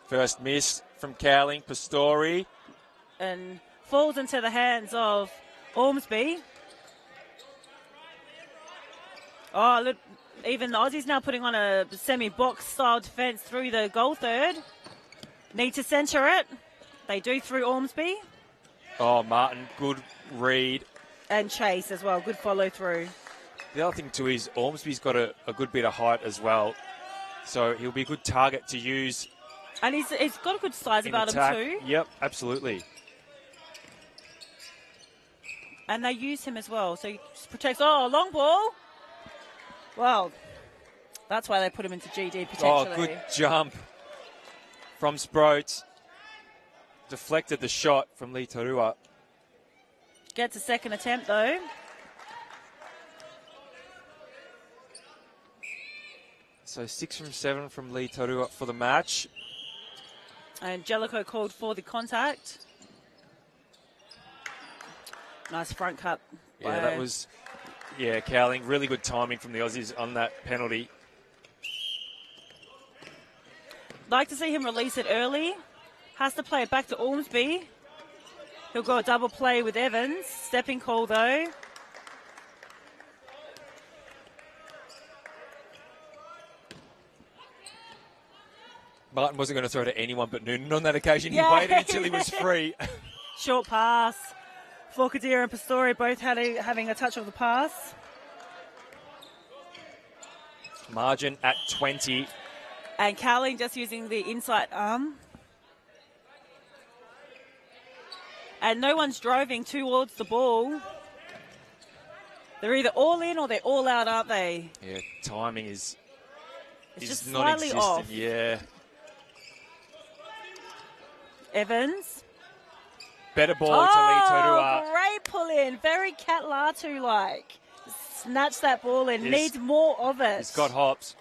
First miss from Cowling, Pastori. And falls into the hands of Ormsby. Oh, look, even the Aussies now putting on a semi-box style defence through the goal third. Need to centre it. They do through Ormsby. Oh, Martin, good read. And Chase as well, good follow through. The other thing too is Ormsby's got a good bit of height as well. So he'll be a good target to use. And he's got a good size about attack. him too. Yep, absolutely. And they use him as well. So he protects. Oh, long ball. Well, that's why they put him into GD potentially. Oh, good jump from Sproats. deflected the shot from Lee Torua. Gets a second attempt, though. So 6 from 7 from Lee Torua for the match. And Jellicoe called for the contact. Nice front cut. Yeah, that was, Cowling. Really good timing from the Aussies on that penalty. Like to see him release it early. Has to play it back to Ormsby. He'll go a double play with Evans. Stepping call, though. Martin wasn't going to throw to anyone but Noonan on that occasion. He waited until he was free. Short pass. Forcadero and Pastore both having a touch of the pass. Margin at 20. And Cowling just using the inside arm. And no one's driving towards the ball. They're either all in or they're all out, aren't they? Yeah, timing is just non-existent. slightly off. Yeah. Evans. Better ball to Lee Torua. Great pull in. Very Cat Latu-like. Snatch that ball in. Needs more of it. He's got hops.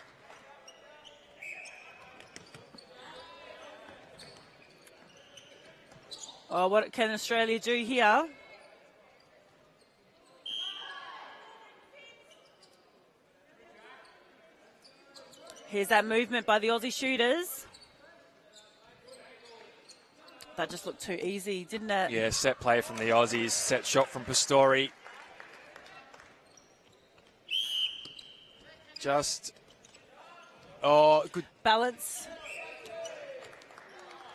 Oh, what can Australia do here? Here's that movement by the Aussie shooters. That just looked too easy, didn't it? Yeah, set play from the Aussies. Set shot from Pastore. Just, good balance.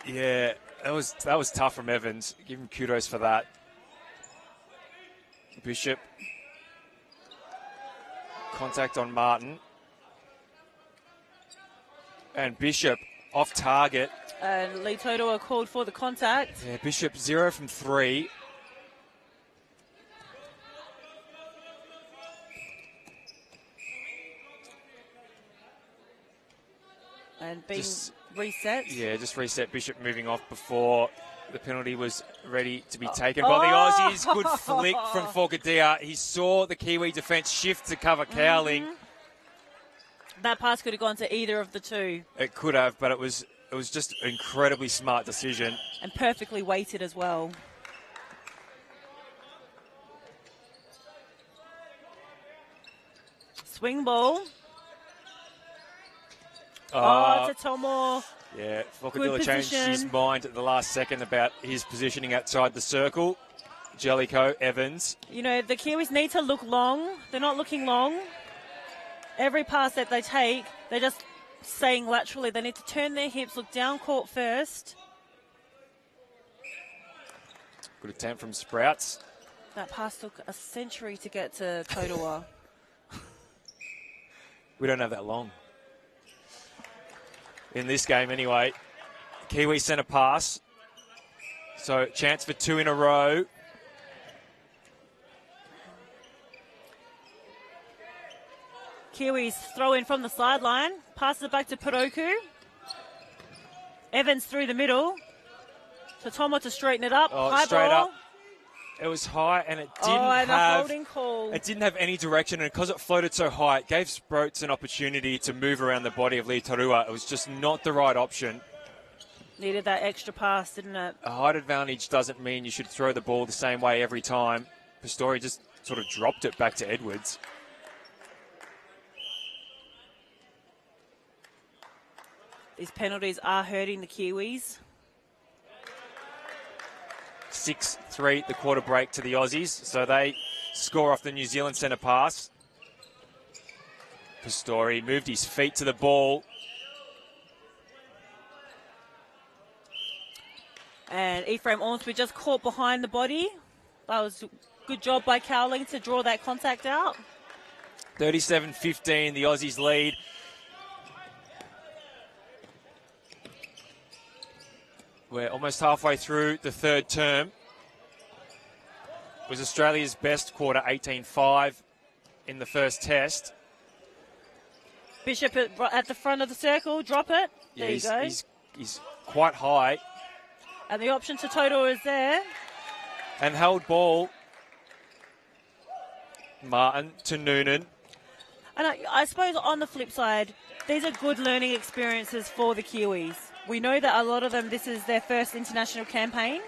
Yeah, that was tough from Evans. Give him kudos for that. Bishop. Contact on Martin. And Bishop off target. And Lee Torua called for the contact. Yeah, Bishop 0 from 3. And being reset. Yeah, just reset. Bishop moving off before the penalty was ready to be taken by the Aussies. Good flick from Forcadero. He saw the Kiwi defence shift to cover Cowling. That pass could have gone to either of the two. It could have, but it was just an incredibly smart decision. And perfectly weighted as well. Swing ball. To Tomo. Yeah, Forcadero changed his mind at the last second about his positioning outside the circle. Jellicoe, Evans. You know, the Kiwis need to look long. They're not looking long. Every pass that they take, they're just staying laterally. They need to turn their hips, look down court first. Good attempt from Sprouts. That pass took a century to get to Kodawa. We don't have that long. In this game anyway. Kiwi centre pass. So chance for 2 in a row. Kiwis throw in from the sideline. Passes it back to Puroku. Evans through the middle. To Tomo to straighten it up. High straight ball. up. It was high and it didn't and a have holding call. It didn't have any direction, and because it floated so high, it gave Sproats an opportunity to move around the body of Lee Torua. It was just not the right option. Needed that extra pass, didn't it? A height advantage doesn't mean you should throw the ball the same way every time. Pastore just sort of dropped it back to Edwards. These penalties are hurting the Kiwis. 6-3, the quarter break to the Aussies. So they score off the New Zealand centre pass. Pastore moved his feet to the ball. And Ephraim Ormsby just caught behind the body. That was a good job by Cowling to draw that contact out. 37-15, the Aussies lead. We're almost halfway through the third term. It was Australia's best quarter, 18-5 in the first test. Bishop at the front of the circle, drop it. Yeah, there you go. He's quite high. And the option to Toto is there. And held ball. Martin to Noonan. And I suppose on the flip side, these are good learning experiences for the Kiwis. We know that a lot of them, this is their first international campaign,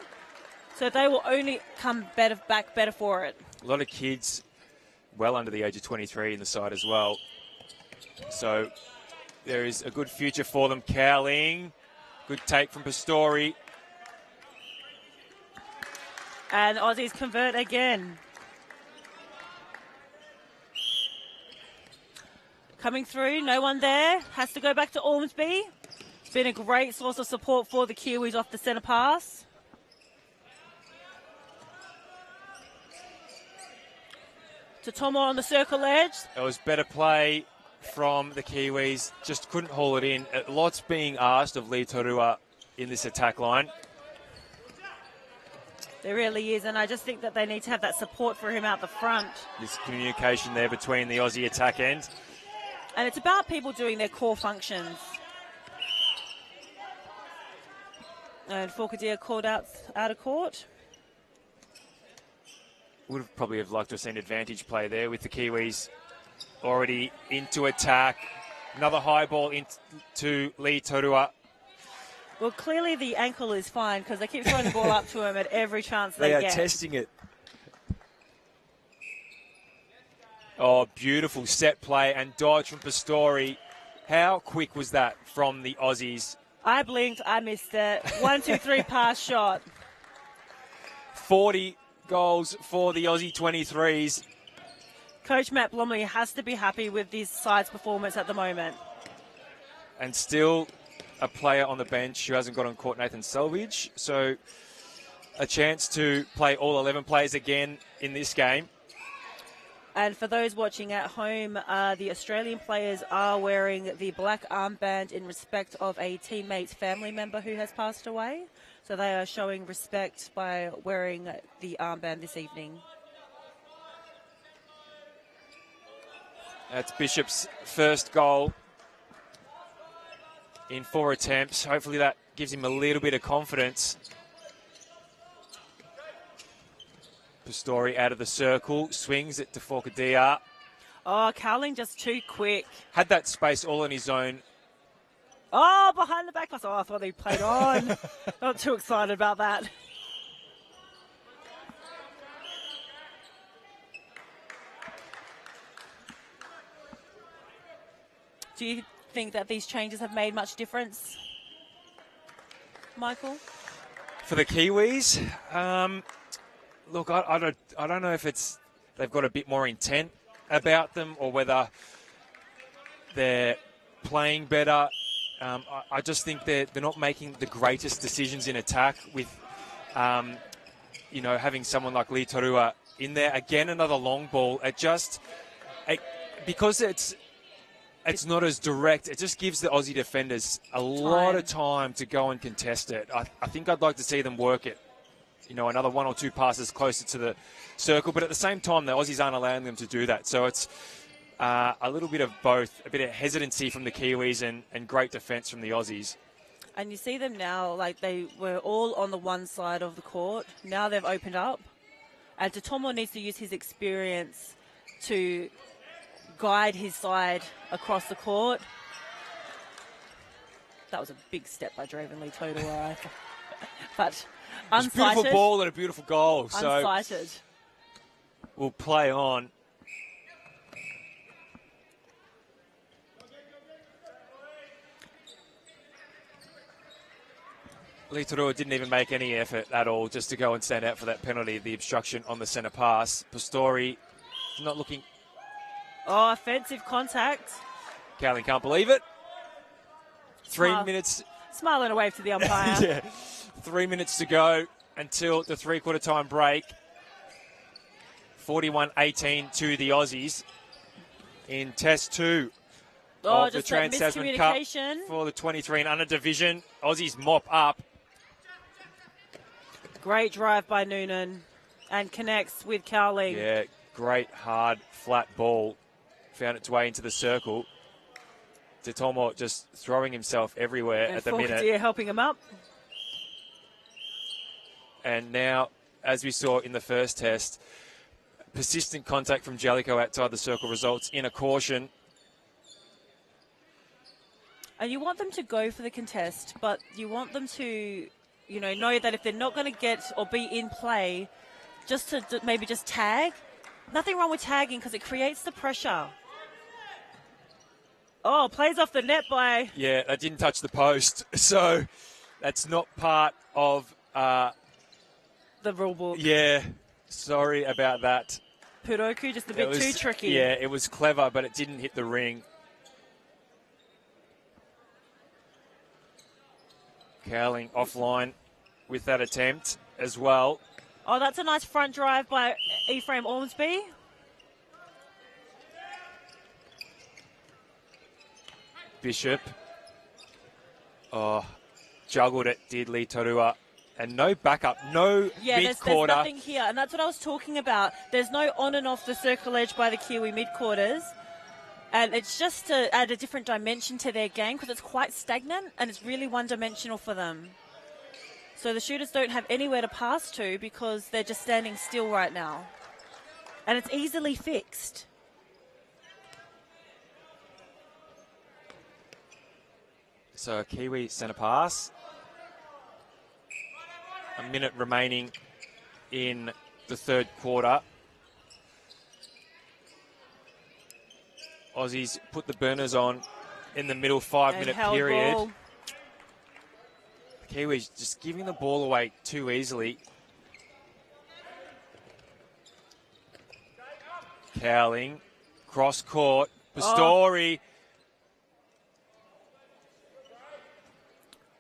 so they will only come back better for it. A lot of kids well under the age of 23 in the side as well. So there is a good future for them. Cowling, good take from Pastori. And Aussies convert again. Coming through, no one there. Has to go back to Ormsby. It's been a great source of support for the Kiwis off the centre pass. To Tomo on the circle edge. It was better play from the Kiwis. Just couldn't haul it in. Lots being asked of Lee Torua in this attack line. There really is, and I just think that they need to have that support for him out the front. This communication there between the Aussie attack end. And it's about people doing their core functions. And Forcadia called out of court. Would have probably have liked to have seen advantage play there with the Kiwis already into attack. Another high ball into Lee Torua. Well, clearly the ankle is fine because they keep throwing the ball up to him at every chance they They get. are testing it. Oh, beautiful set play and dodge from Pastori. How quick was that from the Aussies? I blinked, I missed it. 1, 2, 3 pass shot. 40 goals for the Aussie 23s. Coach Matt Blomley has to be happy with this side's performance at the moment. And still a player on the bench who hasn't got on court, Nathan Selvage. So a chance to play all 11 players again in this game. And for those watching at home, the Australian players are wearing the black armband in respect of a teammate's family member who has passed away. So they are showing respect by wearing the armband this evening. That's Bishop's first goal in 4 attempts. Hopefully that gives him a little bit of confidence. Pastori out of the circle, swings it to Forcadia. Oh, Cowling just too quick. Had that space all on his own. Oh, behind the back pass. Oh, I thought he played on. Not too excited about that. Do you think that these changes have made much difference, Michael? For the Kiwis, look, I don't know if they've got a bit more intent about them or whether they're playing better. I just think they're not making the greatest decisions in attack with, having someone like Lee Torua in there. Again, another long ball. Because it's not as direct, it just gives the Aussie defenders a lot of time to go and contest it. I think I'd like to see them work it. Another 1 or 2 passes closer to the circle. But at the same time, the Aussies aren't allowing them to do that. So it's a little bit of both, a bit of hesitancy from the Kiwis and great defence from the Aussies. And you see them now, like they were all on the one side of the court. Now they've opened up. And Totomo needs to use his experience to guide his side across the court. That was a big step by Draven Lee Totoa. But unsighted. It's a beautiful ball and a beautiful goal. Unsighted. So we'll play on. Lee Torua didn't even make any effort at all just to go and stand out for that penalty, the obstruction on the centre pass. Pastori not looking. Oh, offensive contact. Cowling can't believe it. 3 minutes. Smile and a wave to the umpire. Yeah. 3 minutes to go until the three-quarter time break. 41-18 to the Aussies in Test 2 of the Trans-Tasman Cup for the 23 and under division. Aussies mop up. Great drive by Noonan and connects with Cowling. Yeah, great, hard, flat ball. Found its way into the circle. Totomo just throwing himself everywhere and at the Forcadia minute. helping him up. And now, as we saw in the first test, persistent contact from Jellicoe outside the circle results in a caution. And you want them to go for the contest, but you want them to, know that if they're not going to get or be in play, just to maybe just tag. Nothing wrong with tagging because it creates the pressure. Oh, plays off the net by... Yeah, that didn't touch the post. So that's not part of... the rule book. Yeah, sorry about that. Puroku just a bit too tricky. Yeah, it was clever, but it didn't hit the ring. Cowling offline with that attempt as well. Oh, that's a nice front drive by Ephraim Ormsby. Bishop. Oh, juggled it, did Lee Torua. And no backup, no mid-quarter. There's nothing here, and that's what I was talking about. There's no on and off the circle edge by the Kiwi mid-quarters. And it's just to add a different dimension to their game because it's quite stagnant and it's really one-dimensional for them. So the shooters don't have anywhere to pass to because they're just standing still right now. And it's easily fixed. So a Kiwi centre pass. A minute remaining in the third quarter. Aussies put the burners on in the middle 5-minute period. Ball. Kiwis just giving the ball away too easily. Cowling, cross court, Pastori.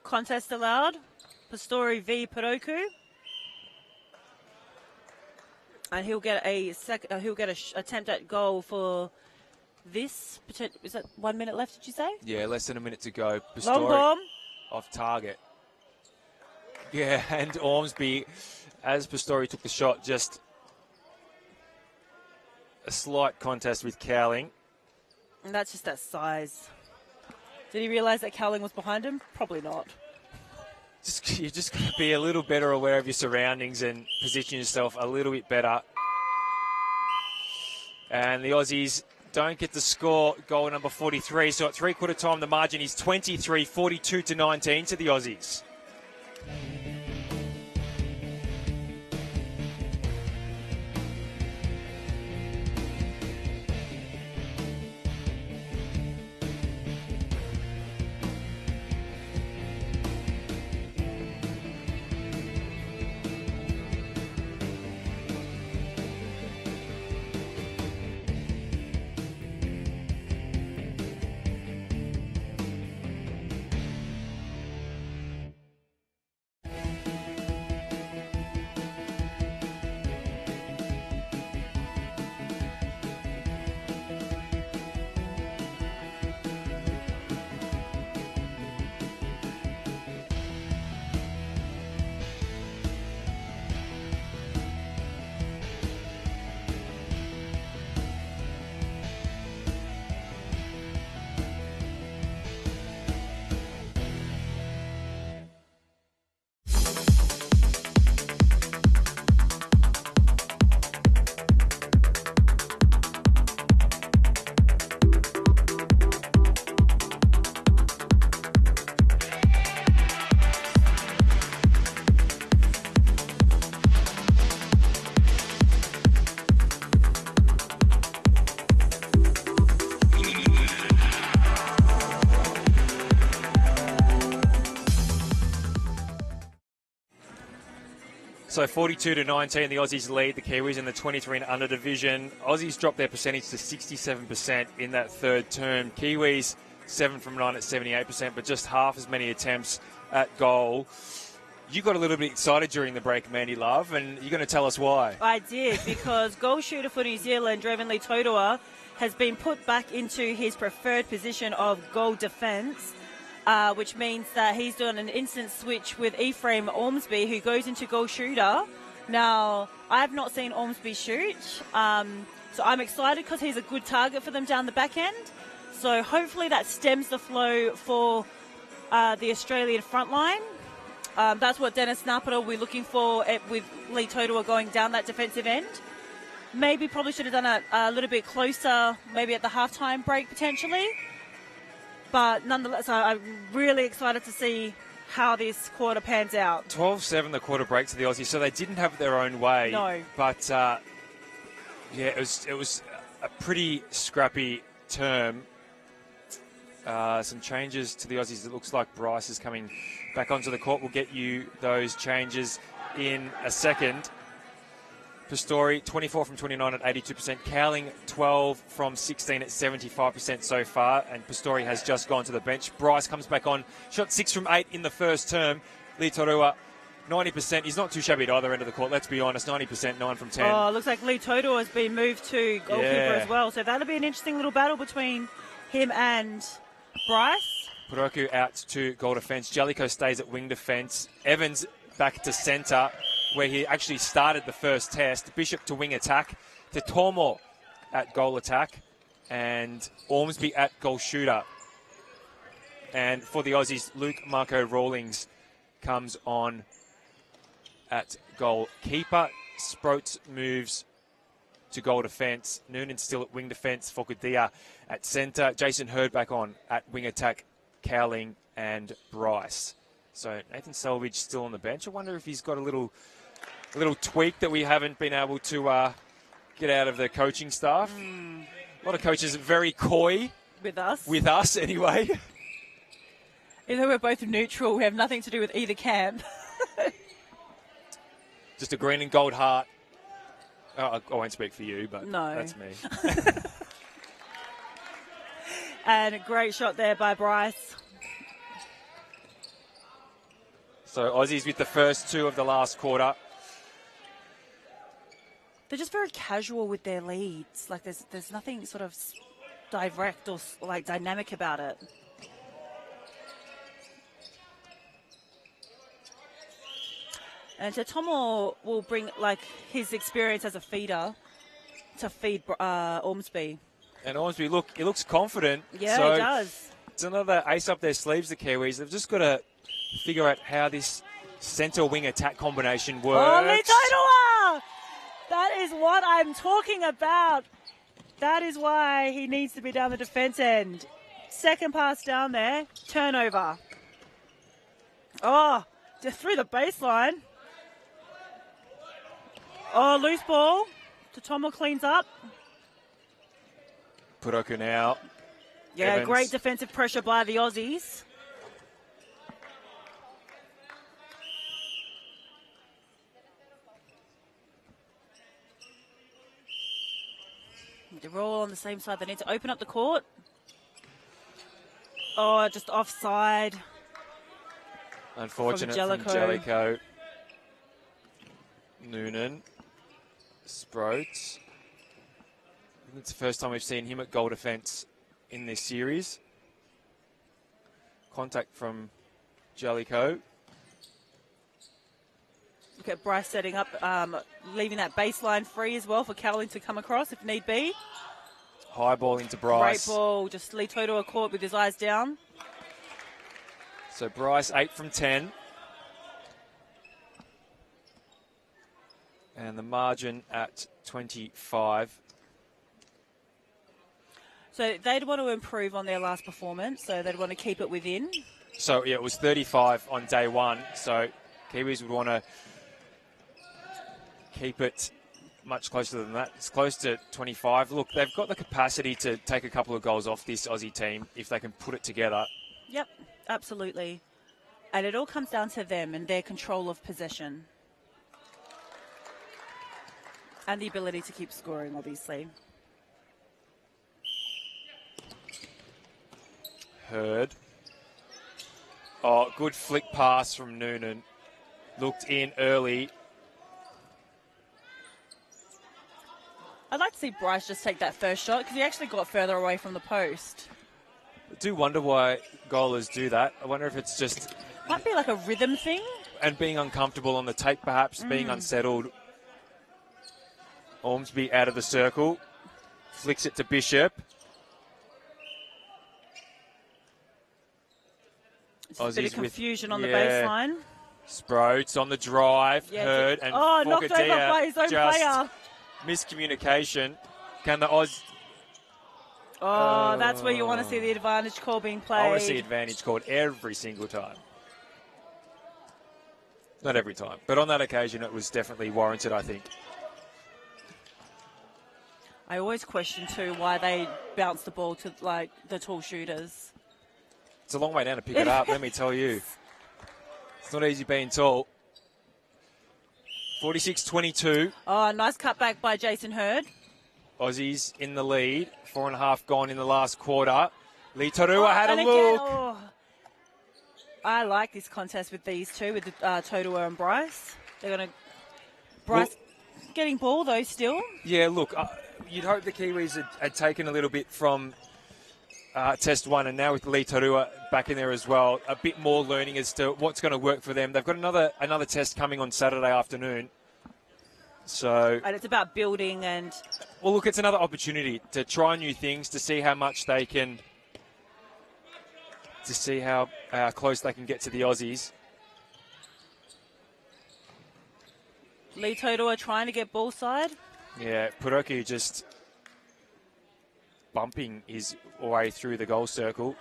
Contest allowed. Pastori v Puroku. And he'll get a attempt at goal for this. Is that 1 minute left, did you say? Yeah, less than a minute to go. Pastori long bomb. Off target. Yeah, and Ormsby, as Pastori took the shot, just a slight contest with Cowling. And that's just that size. Did he realise that Cowling was behind him? Probably not. You just got to be a little better aware of your surroundings and position yourself a little bit better. And the Aussies don't get the score, goal number 43. So at three-quarter time, the margin is 23-42 to 19 to the Aussies. So 42 to 19, the Aussies lead the Kiwis in the 23 and under division. Aussies dropped their percentage to 67% in that third term. Kiwis 7 from 9 at 78%, but just half as many attempts at goal. You got a little bit excited during the break, Mandy Love, and you're going to tell us why. I did, because goal shooter for New Zealand, Dravenly Totoa, has been put back into his preferred position of goal defence. Which means that he's doing an instant switch with Ephraim Ormsby, who goes into goal shooter. Now, I have not seen Ormsby shoot, so I'm excited because he's a good target for them down the back end. So hopefully that stems the flow for the Australian front line. That's what Dennis Napata will be looking for with Lee Todua going down that defensive end. Maybe probably should have done it a little bit closer, maybe at the halftime break potentially. But nonetheless, I'm really excited to see how this quarter pans out. 12-7 the quarter break to the Aussies, so they didn't have their own way. No. But, it was a pretty scrappy term. Some changes to the Aussies. It looks like Bryce is coming back onto the court. We'll get you those changes in a second. Pistori, 24 from 29 at 82%. Cowling, 12 from 16 at 75% so far. And Pistori has just gone to the bench. Bryce comes back on. Shot 6 from 8 in the first term. Lee Todua, 90%. He's not too shabby at either end of the court, let's be honest. 90%, 9 from 10. Oh, looks like Lee Todua has been moved to goalkeeper as well. So that'll be an interesting little battle between him and Bryce. Puroku out to goal defence. Jellicoe stays at wing defence. Evans back to centre, where he actually started the first test. Bishop to wing attack. To Tormore at goal attack. And Ormsby at goal shooter. And for the Aussies, Luke Marco Rawlings comes on at goalkeeper. Sproats moves to goal defence. Noonan still at wing defence. Fokudia at centre. Jason Hurd back on at wing attack. Cowling and Bryce. So Nathan Selvage still on the bench. I wonder if he's got a little tweak that we haven't been able to get out of the coaching staff. A lot of coaches are very coy. With us. With us, anyway. Even though we're both neutral, we have nothing to do with either camp. Just a green and gold heart. I won't speak for you, but no. That's me. And a great shot there by Bryce. So Aussies with the first 2 of the last quarter. They're just very casual with their leads. Like there's nothing sort of direct or like dynamic about it. And Totomo will bring like his experience as a feeder to feed Ormsby. And Ormsby, look, he looks confident. Yeah, so he does. It's another ace up their sleeves, the Kiwis. They've just got to figure out how this centre wing attack combination works. Oh, Lee Todua! That is what I'm talking about. That is why he needs to be down the defence end. Second pass down there, turnover. Oh, just through the baseline. Oh, loose ball. Totomo cleans up. Puroku now. Yeah, Evans. Great defensive pressure by the Aussies. They're all on the same side. They need to open up the court. Oh, just offside. Unfortunate from Jellicoe. Noonan. Sproats. I think it's the first time we've seen him at goal defence in this series. Contact from Jellicoe. Look at Bryce setting up, leaving that baseline free as well for Cowling to come across if need be. High ball into Bryce. Great ball. Just Lee Todua caught with his eyes down. So Bryce, 8 from 10. And the margin at 25. So they'd want to improve on their last performance, so they'd want to keep it within. So, yeah, it was 35 on day one. So Kiwis would want to keep it much closer than that. It's close to 25. Look, they've got the capacity to take a couple of goals off this Aussie team if they can put it together. Yep, absolutely. And it all comes down to them and their control of possession. And the ability to keep scoring, obviously. Hurd. Oh, good flick pass from Noonan. Looked in early. I'd like to see Bryce just take that first shot because he actually got further away from the post. I do wonder why goalers do that. I wonder if it's just... Might be like a rhythm thing. And being uncomfortable on the tape, perhaps, being unsettled. Ormsby out of the circle. Flicks it to Bishop. Just a bit of confusion on the baseline. Sproats on the drive, Yeah, Hurd, and knocked over Forcadia by his own just player. miscommunication. Can the Oz... Oh, that's where you want to see the advantage call being played. I want to see advantage called every single time. Not every time, but on that occasion it was definitely warranted, I think. I always question, too, why they bounce the ball to, like, the tall shooters. It's a long way down to pick it up, let me tell you. It's not easy being tall. 46-22. Oh, nice cutback by Jason Hurd. Aussies in the lead. 4.5 gone in the last quarter. Lee Torua had a look. I like this contest with these two, with Todua and Bryce. They're going to... Bryce getting ball, though, still. Yeah, look, you'd hope the Kiwis had taken a little bit from Test 1, and now with Lee Torua back in there as well, a bit more learning as to what's going to work for them. They've got another test coming on Saturday afternoon. So, and it's about building and... Well, look, it's another opportunity to try new things, to see how much they can... to see how close they can get to the Aussies. Lee Todua trying to get ball side. Yeah, Puroki just bumping his way through the goal circle.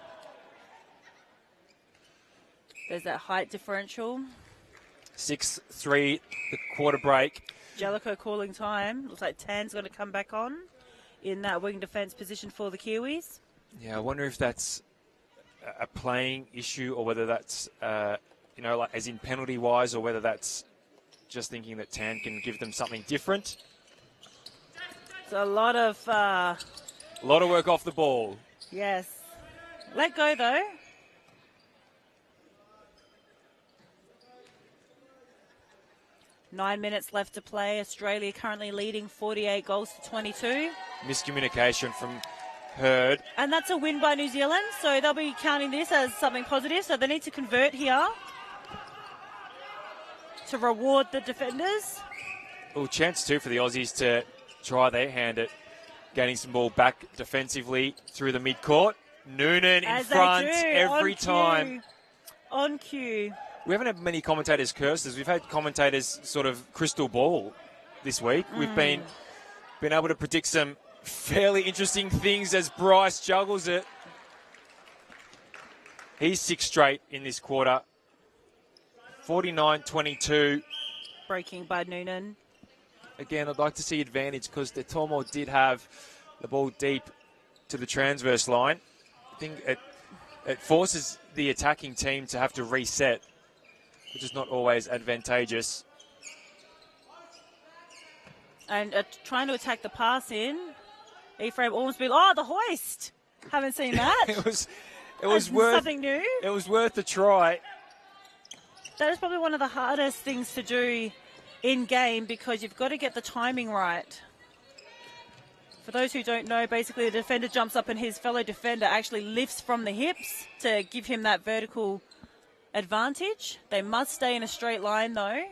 There's that height differential. 6-3, the quarter break. Jellicoe calling time. Looks like Tan's going to come back on in that wing defence position for the Kiwis. Yeah, I wonder if that's a playing issue or whether that's, like as in penalty-wise, or whether that's just thinking that Tan can give them something different. It's a lot of... a lot of work off the ball. Yes. Let go, though. Nine minutes left to play. Australia currently leading 48 goals to 22. Miscommunication from Hurd. And that's a win by New Zealand, so they'll be counting this as something positive. So they need to convert here to reward the defenders. Well, chance too for the Aussies to try their hand at getting some ball back defensively through the mid-court. Noonan in front every time. On cue. We haven't had many commentators curse us. We've had commentators sort of crystal ball this week. We've been able to predict some fairly interesting things as Bryce juggles it. He's 6 straight in this quarter. 49-22. Breaking by Noonan. Again, I'd like to see advantage because the Tomo did have the ball deep to the transverse line. I think it forces the attacking team to have to reset, which is not always advantageous. And trying to attack the pass in. Ephraim almost been, the hoist. Haven't seen that. it was worth something new. It was worth a try. That is probably one of the hardest things to do in game because you've got to get the timing right. For those who don't know, basically the defender jumps up and his fellow defender actually lifts from the hips to give him that vertical advantage. They must stay in a straight line though,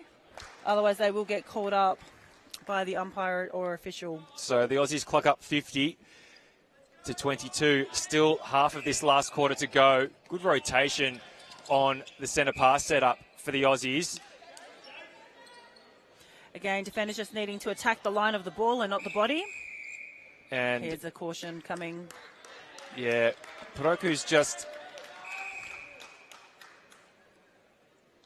otherwise they will get called up by the umpire or official. So the Aussies clock up 50-22. Still half of this last quarter to go. Good rotation on the centre pass setup for the Aussies. Again, defenders just needing to attack the line of the ball and not the body. And here's a caution coming. Yeah, Puroku's just...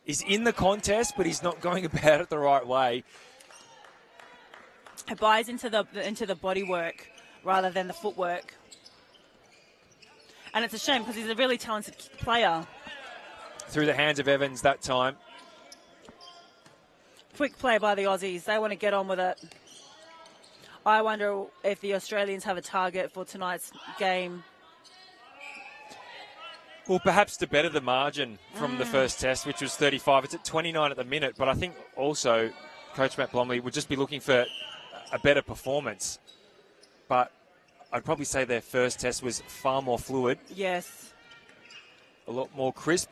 He's in the contest, but he's not going about it the right way. It buys into the body work rather than the footwork. And it's a shame because he's a really talented player. Through the hands of Evans that time. Quick play by the Aussies. They want to get on with it. I wonder if the Australians have a target for tonight's game. Well, perhaps to better the margin from the first test, which was 35. It's at 29 at the minute, but I think also Coach Matt Blomley would just be looking for a better performance. But I'd probably say their first test was far more fluid. Yes. A lot more crisp.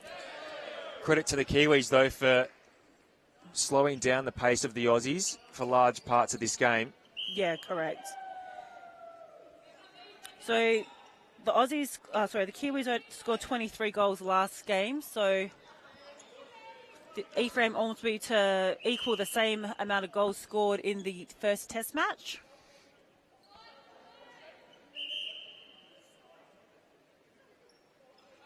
Credit to the Kiwis, though, for slowing down the pace of the Aussies for large parts of this game. Yeah, correct. So the Kiwis scored 23 goals last game. So Ephraim Ormsby to equal the same amount of goals scored in the first Test match.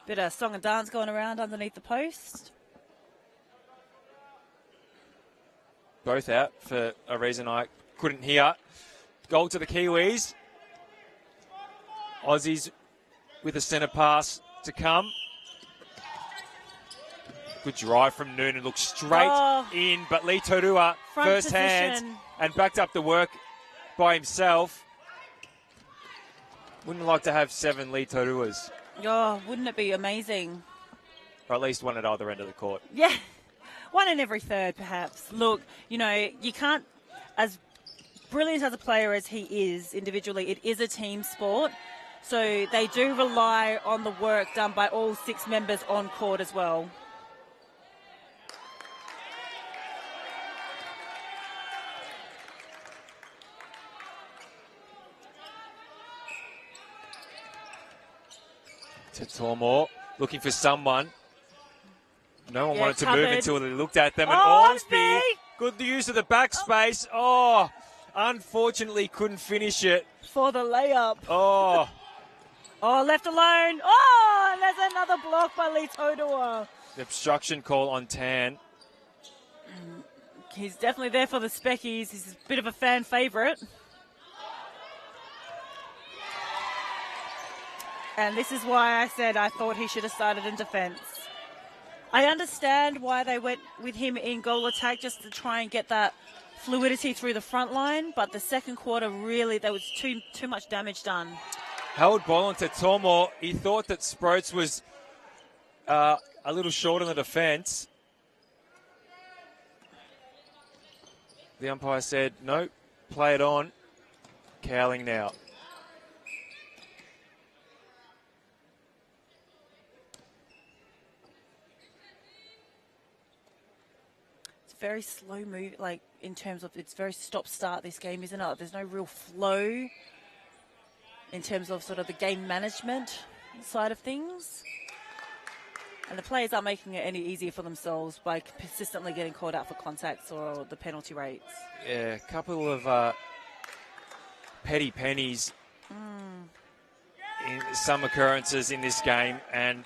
Bit of song and dance going around underneath the post. Both out for a reason I couldn't hear. Goal to the Kiwis. Aussies with a centre pass to come. Good drive from Noonan. Looks straight in, but Lee Torua first hand and backed up the work by himself. Wouldn't like to have 7 Lee Toruas. Oh, wouldn't it be amazing? Or at least one at either end of the court. Yeah, one in every third, perhaps. Look, you know, you can't, as brilliant as a player as he is individually, it is a team sport. So they do rely on the work done by all 6 members on court as well. To Tormore, looking for someone. No one wanted to covered. move until they looked at them. And Ormsby! Good use of the backspace. Oh, unfortunately couldn't finish it. For the layup. Oh. Oh, left alone. Oh, and there's another block by Lee Todua. The obstruction call on Tan. He's definitely there for the Speckies. He's a bit of a fan favourite. And this is why I said I thought he should have started in defence. I understand why they went with him in goal attack, just to try and get that fluidity through the front line. But the second quarter, really, there was too much damage done. Held ball onto Tormore. He thought that Sproats was a little short on the defence. The umpire said, no, play it on. Cowling now. Very slow move, like in terms of it's very stop-start this game, isn't it? There's no real flow in terms of sort of the game management side of things. And the players aren't making it any easier for themselves by persistently getting called out for contacts or the penalty rates. Yeah, a couple of petty pennies in some occurrences in this game, and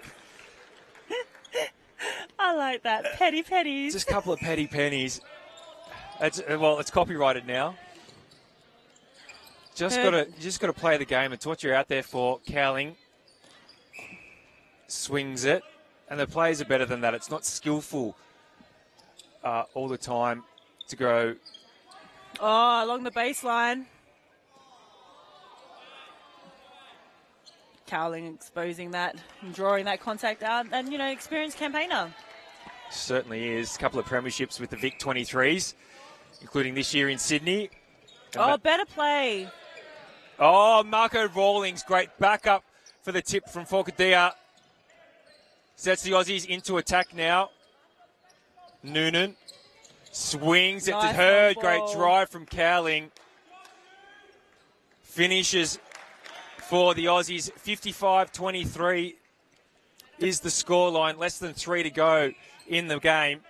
I like that. Petty pennies. just a couple of petty pennies. It's copyrighted now. You just got to play the game. It's what you're out there for. Cowling swings it, and the players are better than that. It's not skillful all the time to go. Oh, along the baseline. Cowling exposing that and drawing that contact out, and, you know, experienced campaigner. Certainly is. A couple of premierships with the Vic 23s, including this year in Sydney. Better play. Oh, Marco Rawlings, great backup for the tip from Forcadia. Sets the Aussies into attack now. Noonan swings it to Hurd. Great drive from Cowling. Finishes for the Aussies. 55-23 is the scoreline. Less than 3 to go in the game.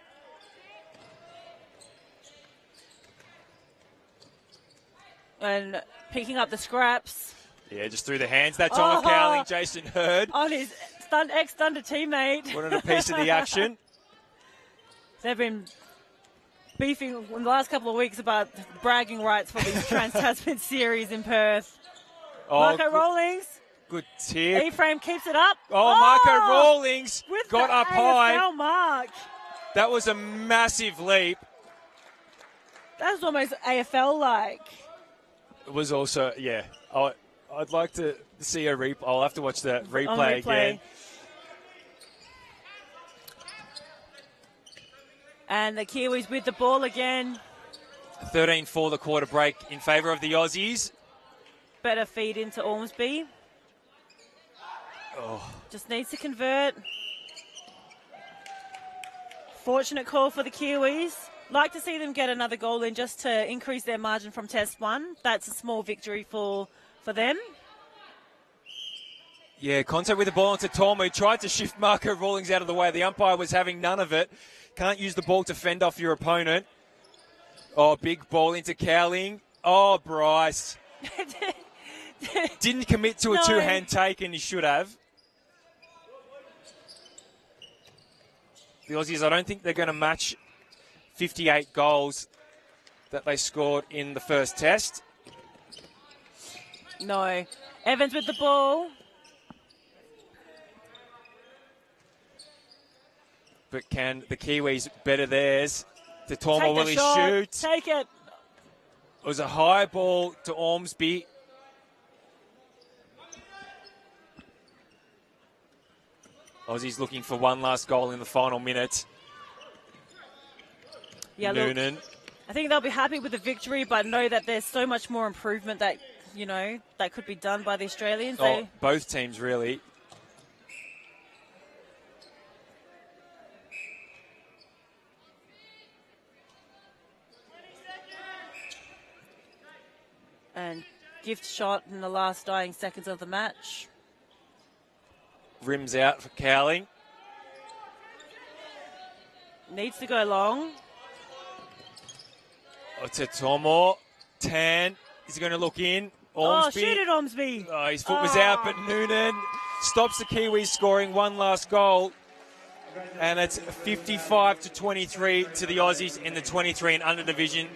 And picking up the scraps. Yeah, just through the hands that time of Cowling. Jason Hurd on his ex-Thunder teammate. wanted a piece of the action. They've been beefing in the last couple of weeks about bragging rights for the Trans-Tasman series in Perth. Marco Rawlings. Good tip. Ephraim keeps it up. Marco Rawlings with got the up AFL high. Mark. That was a massive leap. That was almost AFL-like. It was also, yeah. I'd like to see a replay. I'll have to watch the replay again. And the Kiwis with the ball again. 13 for the quarter break in favour of the Aussies. Better feed into Ormsby. Just needs to convert. Fortunate call for the Kiwis. Like to see them get another goal in just to increase their margin from Test 1. That's a small victory for them. Yeah, contact with the ball onto Tormo. Tried to shift Marco Rawlings out of the way. The umpire was having none of it. Can't use the ball to fend off your opponent. Oh, big ball into Cowling. Oh, Bryce. Didn't commit to a two-hand take, and he should have. The Aussies, I don't think they're going to match 58 goals that they scored in the first test. No. Evans with the ball. But can the Kiwis better theirs? To Tormo, will he shot. shoot? Take it. It was a high ball to Ormsby. Aussies looking for one last goal in the final minute. Yeah, Noonan. Look, I think they'll be happy with the victory, but know that there's so much more improvement that, that could be done by the Australians. Both teams, really. And gift shot in the last dying seconds of the match. Rims out for Cowling. Needs to go long. To Tomo. Tan. Is he going to look in? Ormsby. Oh, shoot it, Ormsby. Oh, his foot was out, but Noonan stops the Kiwis scoring one last goal. And it's 55-23 to the Aussies in the 23 and under division.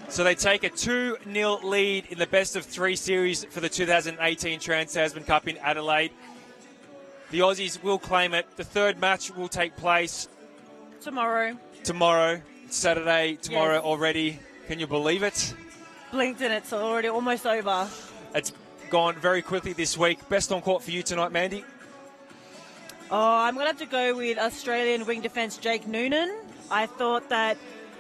So they take a 2-0 lead in the best of three series for the 2018 Trans-Tasman Cup in Adelaide. The Aussies will claim it. The third match will take place tomorrow. It's Saturday, tomorrow Yes. already. Can you believe it? Blinked and it's already almost over. It's gone very quickly this week. Best on court for you tonight, Mandy? Oh, I'm going to have to go with Australian wing defence Jake Noonan. I thought that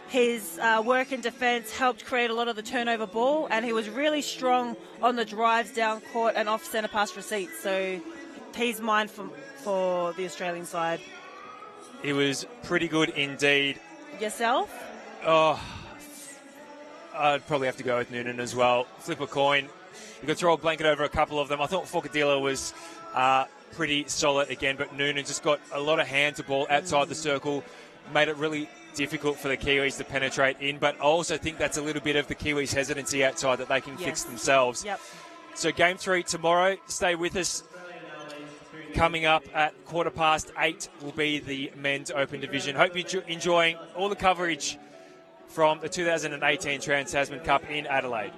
his work in defence helped create a lot of the turnover ball, and he was really strong on the drives down court and off centre pass receipts. So he's mine for the Australian side. He was pretty good indeed. Yourself? Oh, I'd probably have to go with Noonan as well. Flip a coin. You could throw a blanket over a couple of them. I thought Fokadila was pretty solid again, but Noonan just got a lot of hand to ball outside the circle, made it really difficult for the Kiwis to penetrate in, but I also think that's a little bit of the Kiwis' hesitancy outside that they can fix themselves. Yep. So game 3 tomorrow. Stay with us. Coming up at 8:15 will be the men's open division. Hope you're enjoying all the coverage from the 2018 Trans-Tasman Cup in Adelaide.